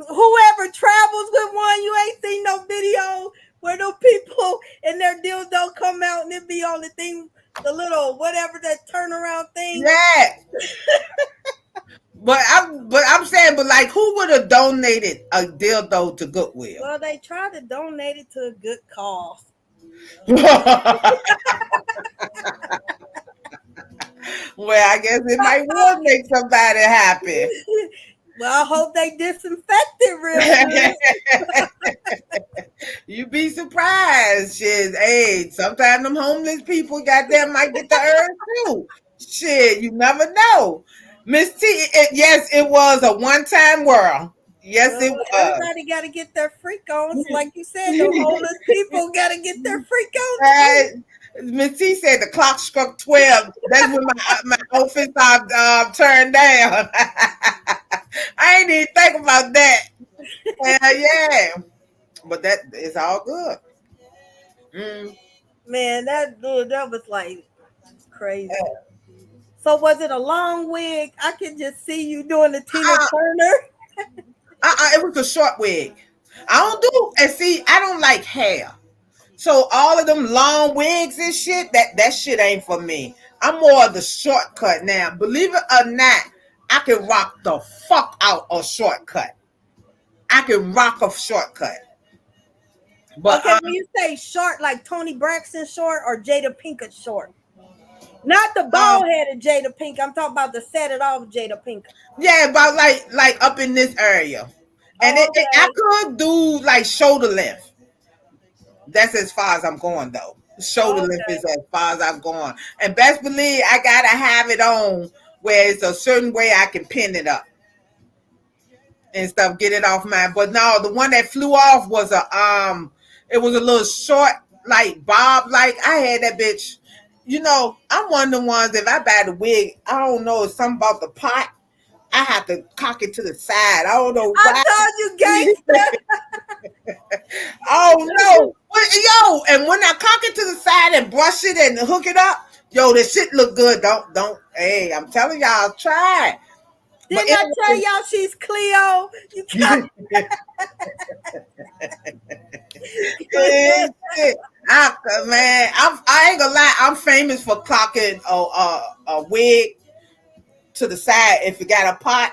Whoever travels with one, you ain't seen no video where no people and their dildo come out and it be on the thing, the little whatever that turnaround thing. yeah. But I'm saying, but like, who would have donated a dildo to Goodwill? Well, they tried to donate it to a good cause. Well, I guess it might will make somebody happy. Well, I hope they disinfect it real good. You be surprised. Shit. Hey, sometimes them homeless people goddamn might get the urge too. Shit, you never know. Miss T, yes, it was a one-time world. Yes, Well, it was. everybody got to get their freak on. So like you said, the homeless people got to get their freak on Right. too. Miss T said the clock struck 12. That's when my outfits are turned down. I ain't even think about that. Yeah. But that is all good. Mm. Man, that was like crazy. So was it a long wig? I could just see you doing the Tina Uh, Turner. it was a short wig. I don't do and see. I don't like hair. So all of them long wigs and shit, that shit ain't for me. I'm more of the shortcut now. Believe it or not, I can rock the fuck out a shortcut. I can rock a shortcut. But Okay, when you say short, like Tony Braxton short or Jada Pinkett short, not the um bald headed Jada Pink. I'm talking about the set it off Jada Pinkett. yeah, about like up in this area. And Oh, I okay, could do like shoulder length. That's as far as I'm going though. Shoulder length okay. is as far as I'm going. And best believe I gotta have it on where it's a certain way I can pin it up and stuff, get it off mine. But no, the one that flew off was it was a little short, like bob, like I had that bitch. You know, I'm one of the ones if I buy the wig, I don't know, it's something about the pot. I have to cock it to the side. I don't know I why. told you, gangster. Oh no. Yo, and when I cock it to the side and brush it and hook it up, yo, this shit look good. Don't. Hey, I'm telling y'all, try it. But Didn't I tell y'all she's Cleo? You got it, shit. I ain't gonna lie. I'm famous for cocking a wig to the side if you got a pot.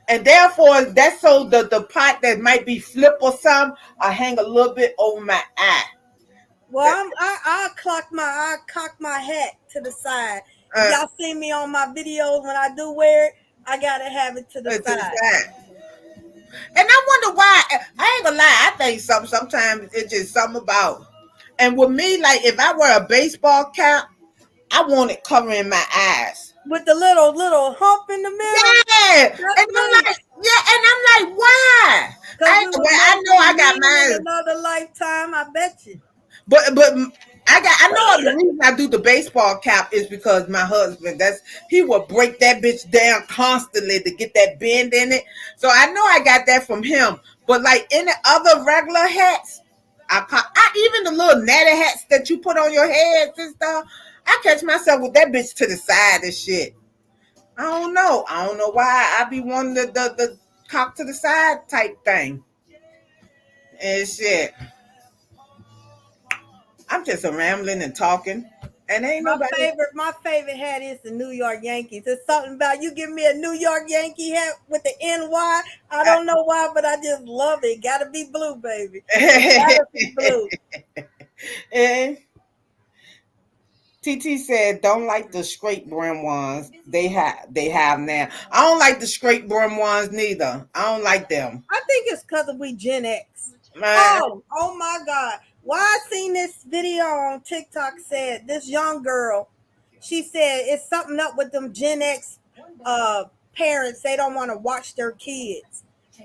And therefore, that's so the pot that might be flip or something, I hang a little bit over my eye. well, I cock my hat to the side. If Uh, y'all see me on my videos when I do wear it, I gotta have it to the to the side. side. And I wonder why. I ain't gonna lie. I think sometimes it's just something about. And with me, like if I wear a baseball cap, I want it covering my eyes. With the little hump in the middle. Yeah, That's and I'm me. like, yeah, and I'm like, why? Cause it was Well, I meant know for I got me in mine, another lifetime, I bet you. but I know the reason I do the baseball cap is because my husband he will break that bitch down constantly to get that bend in it. So I know I got that from him. But like any other regular hats, even the little natty hats that you put on your heads and stuff, I catch myself with that bitch to the side and shit. I don't know. I don't know why I be wanting the cock to the side type thing. And shit. I'm just a rambling and talking. And ain't nobody. My favorite hat is the New York Yankees. It's something about you give me a New York Yankee hat with the NY. I don't know why, but I just love it. Gotta be blue, baby. Gotta be blue. And TT said, "Don't like the straight brim ones they have now. I don't like the straight brim ones neither. I don't like them. I think it's because we Gen X. Man, Oh my God. Why I seen this video on TikTok said this young girl, she said it's something up with them Gen X uh parents. They don't want to watch their kids.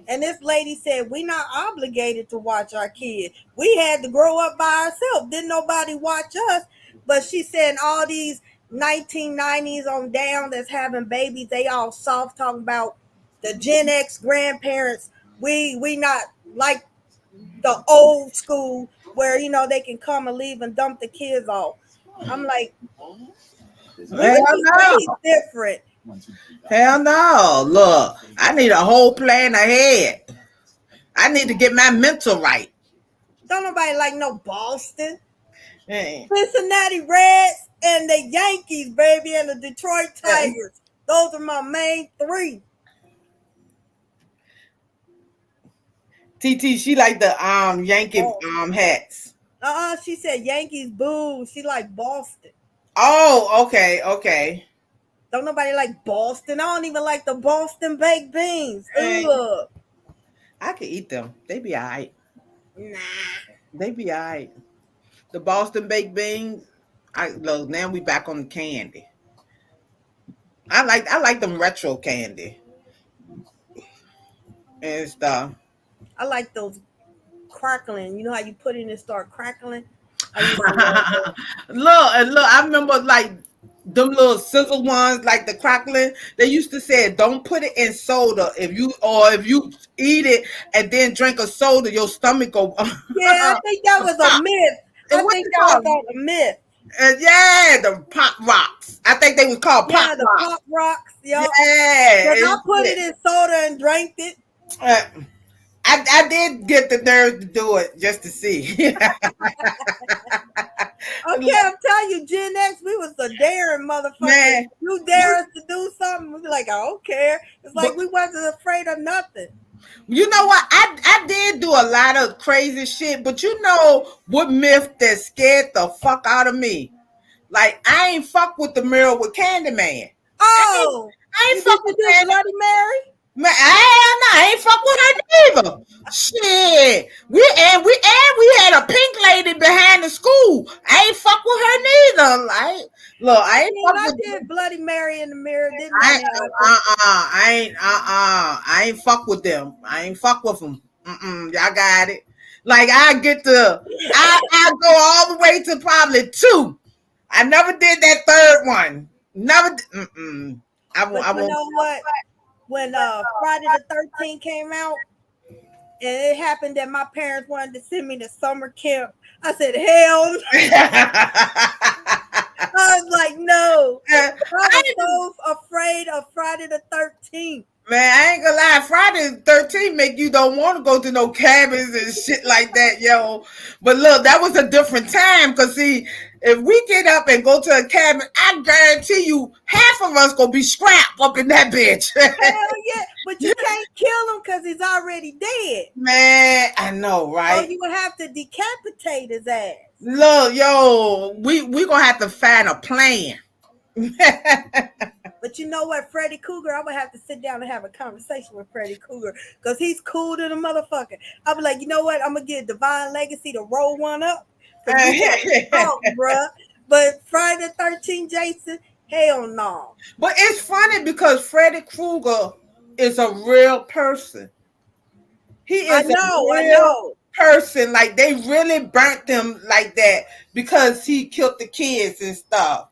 And this lady said, we not obligated to watch our kids. We had to grow up by ourselves. Didn't nobody watch us. But she said all these 1990s on down that's having babies, they all soft talking about the Gen X grandparents. We not like the old school where they can come and leave and dump the kids off. I'm like, hell we no. different. Hell no. Look, I need a whole plan ahead. I need to get my mental right. Don't nobody like no Boston, Hey. Cincinnati Reds, and the Yankees, baby, and the Detroit Tigers. Those are my main three. TT, she like the Yankee Oh. hats. She said Yankees boo. She like Boston. Oh, okay, okay. Don't nobody like Boston. I don't even like the Boston baked beans. Hey. Ugh. I can eat them. They be alright. Nah. They be alright. The Boston baked bean. I look now we back on the candy. I like them retro candy and stuff. I like those crackling. You know how you put it and start crackling? I used to love those. Look, I remember like them little sizzle ones, like the crackling. They used to say, "Don't put it in soda. If you eat it and then drink a soda, your stomach go." Yeah, I think that was a myth. And I what think you that call was them? all a myth. Yeah, the pop rocks. I think they was called pop Yeah, the rocks. pop rocks. Yup. Yeah, Because I put it in soda and drank it. uh, I did get the nerve to do it just to see. Okay, I'm telling you, Gen X, we was the daring motherfuckers. Man, You dare us to do something, we be like, I don't care. It's like but we wasn't afraid of nothing. you know what? I did do a lot of crazy shit, but you know what myth that scared the fuck out of me? Like I ain't fuck with the mirror with Candyman. I ain't, Oh, I ain't you did fuck you with do Candyman. Bloody Mary? Man, I ain't fuck with her neither. Shit, we had a pink lady behind the school. I ain't fuck with her neither. Like, look, I ain't fuck I with. did Bloody Mary in the mirror, didn't I I now? I ain't fuck with them. I ain't fuck with them. Y'all got it. Like I go all the way to probably two. I never did that third one. Never. But I you won't. know what? When Friday the 13th came out, and it happened that my parents wanted to send me to summer camp, I said, hell no. I was like, no. I was so afraid of Friday the 13th. Man, I ain't gonna lie. Friday the 13th make you don't want to go to no cabins and shit like that, yo. But look, that was a different time. Cause see, if we get up and go to a cabin, I guarantee you, half of us gonna be scrapped up in that bitch. Hell yeah. But you can't kill him because he's already dead. Man, I know, So right? you would have to decapitate his ass. Look, yo, we gonna have to find a plan. But you know what, Freddy Cougar, I would have to sit down and have a conversation with Freddy Cougar because he's cool to the motherfucker. I'll be like, you know what, I'm gonna get Divine Legacy to roll one up because we gotta talk, bruh. But Friday the 13th, Jason, hell no. But it's funny because Freddy Krueger is a real person. He is a I real know. person. Like they really burnt him like that because he killed the kids and stuff.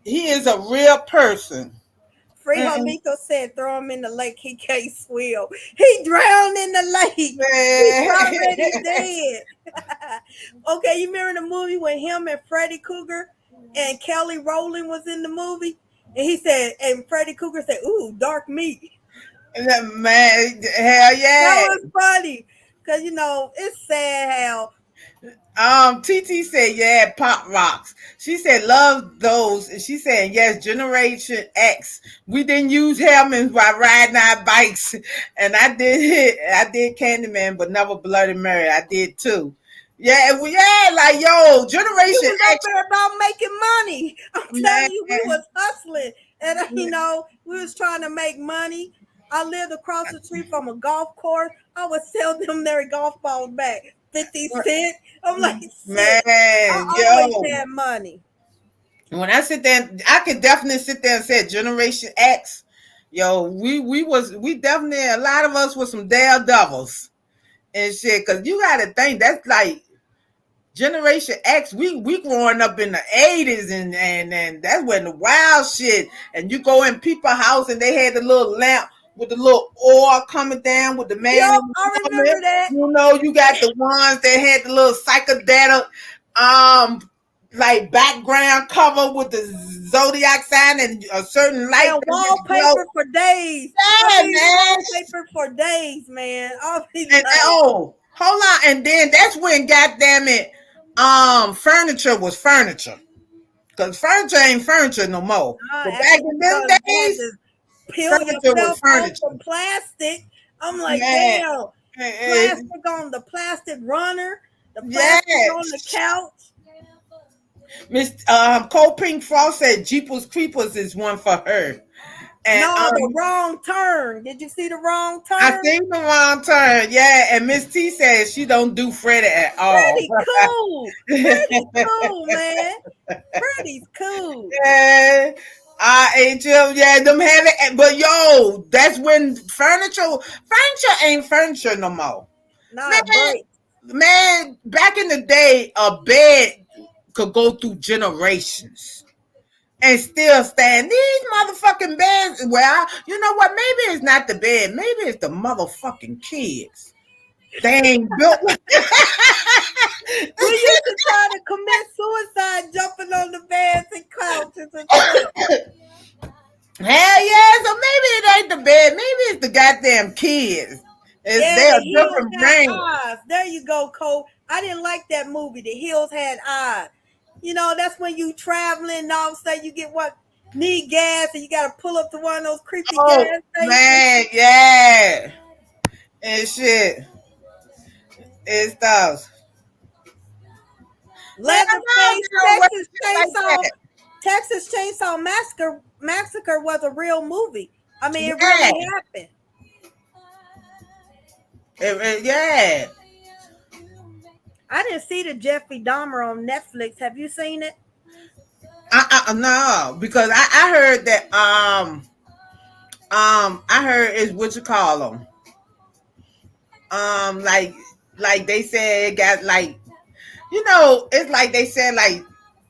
He is a real person. Free Hamiko said, throw him in the lake. He can't swim. He drowned in the lake. He's already dead. Okay, you remember the movie when him and Freddy Cougar and Kelly Rowland was in the movie? And he said, and Freddy Krueger said, "Ooh, dark meat." Man, hell That yeah. was funny because it's sad how TT said, yeah, pop rocks. She said, love those. And she said, yes, Generation X. We didn't use helmets while riding our bikes. And I did Candyman, but never Bloody Mary. I did too. Yeah, well, yeah, like yo, we Generation was up X, there about making money. I'm man. telling you, we was hustling, and we was trying to make money. I lived across the street from a golf course. I would sell them their golf balls back 50 cents. I'm like, shit. I Man, always yo. had money. When I sit there, I could definitely sit there and say Generation X. Yo, we definitely, a lot of us was some daredevils and shit. Cause you gotta think that's like Generation X. We growing up in the 80s and that's when the wild shit. And you go in people's house and they had the little lamp with the little oil coming down with the man Yup, and the I remember woman. that. You got the ones that had the little psychedelic like background cover with the zodiac sign and a certain light And that make it glow. wallpaper for days. I Yeah, mean, man. wallpaper for days, man. I'll be And like, oh, hold on. And then that's when, goddamn it, furniture was furniture. Cause furniture ain't furniture no more. But back after in you them done had days, to peel furniture was yourself off furniture. the plastic, I'm like, Man, damn, eh, eh, plastic on the plastic runner, the plastic on the yes. couch. Miss Cold Pink Frost said Jeepers Creepers is one for her. And No, the wrong turn. Did you see the wrong I turn? seen the wrong turn. Yeah, and Miss T says she don't do Freddy at all. Pretty cool. Pretty cool, man. Pretty's cool. Yeah. Angel, yeah, them heavy, but yo, that's when furniture ain't furniture no more. Nah, Man, break. back in the day, a bed could go through generations and still stand. These motherfucking beds, well, you know what? Maybe it's not the bed, maybe it's the motherfucking kids. They ain't built. We used to try to commit suicide jumping on the beds and couches and stuff. Hell yeah, so maybe it ain't the bed, maybe it's the goddamn kids. Yeah, They're the a hills different got brain. eyes. There you go, Cole. I didn't like that movie. The hills had eyes. That's when you traveling and all of a sudden you get what need gas and you got to pull up to one of those creepy Oh gas stations. man, yeah, and shit, it stuff. Man, I love Leatherface, doing weird shit like that. Texas Chainsaw Massacre was a real movie. I mean, it Yeah, really happened. yeah. I didn't see the Jeffrey Dahmer on Netflix. Have you seen it? No, because I heard that I heard is what you call them like they said it got like it's like they said like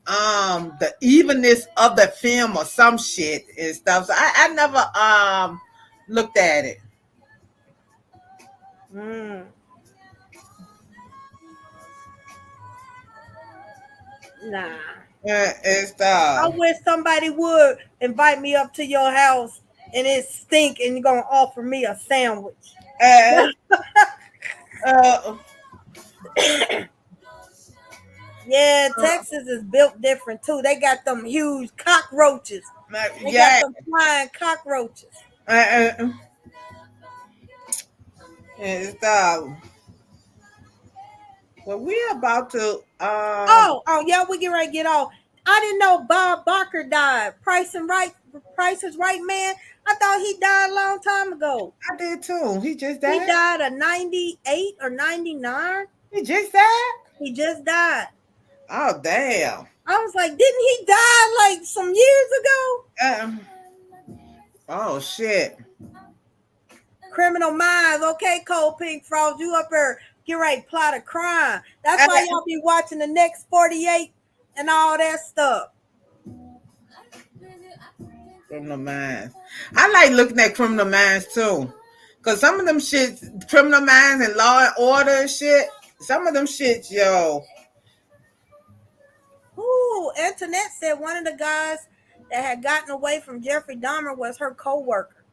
the evenness of the film or some shit and stuff. So I never looked at it. Mm, nah. And I stuff. wish somebody would invite me up to your house and it stink and you're gonna offer me a sandwich. Uh, uh, Yeah, Texas is built different too. They got them huge cockroaches. They got yeah. them flying cockroaches. Uh, uh, and stuff. Well, we're about to Oh yeah, we get ready to get off. I didn't know Bob Barker died. Price is Right man. I thought he died a long time ago. I did too. He just He died. died at 98 or 99. He just died. He just died. Oh damn. I was like, didn't he die like some years ago? Uh, oh shit. Criminal Minds. Okay, Cold Pink Frost, you up here get ready to plot a crime. That's Uh, why y'all be watching the next 48 and all that stuff. Criminal Minds. I like looking at Criminal Minds too, cause some of them shits, Criminal Minds and Law and Order and shit. Some of them shits, yo. Ooh, Internet said one of the guys that had gotten away from Jeffrey Dahmer was her co-worker.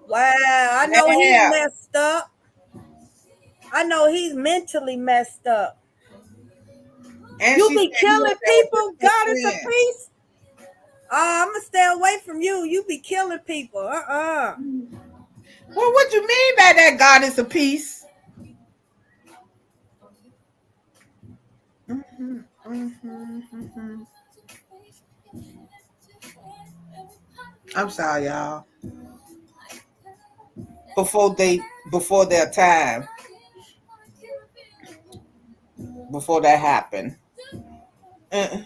Wow, I know he's Yeah. messed up. I know he's mentally messed up. And You she be said he was killing there with people, the goddess of twin. peace. I'm gonna stay away from you. You be killing people. Well, what you mean by that, goddess of peace? Mhm, mhm, mhm. I'm sorry, y'all. Before their time, before that happened. Uh,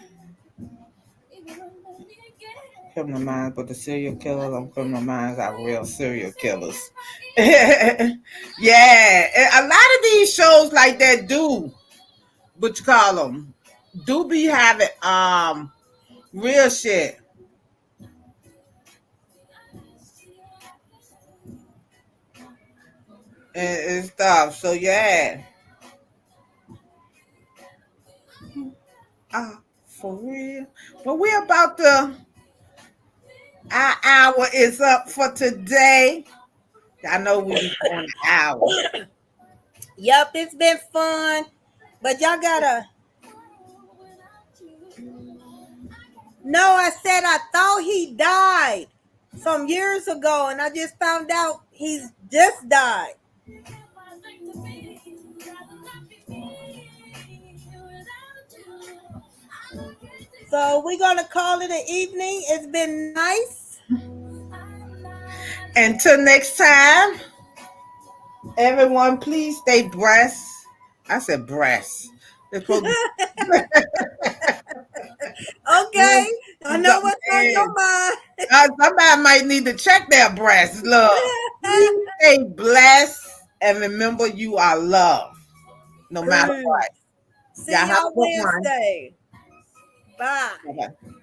Criminal minds, but the serial killers on criminal minds are real serial killers. Yeah, a lot of these shows like that do, what you call them, do be having real shit and stuff. So yeah, for real. But we're about to. Our hour is up for today. I know we be going an hour. Yep, it's been fun, but y'all gotta. No, I said I thought he died some years ago, and I just found out he's just died. So we're gonna call it an evening. It's been nice. Until next time, everyone, please stay breast. I said breast. They're supposed to Okay, I know what's on be. your mind. Somebody might need to check their breasts. Look, please stay blessed and remember you are loved no matter Peace. what. Y'all See have y'all a good one. Wednesday. Bye. Bye-bye.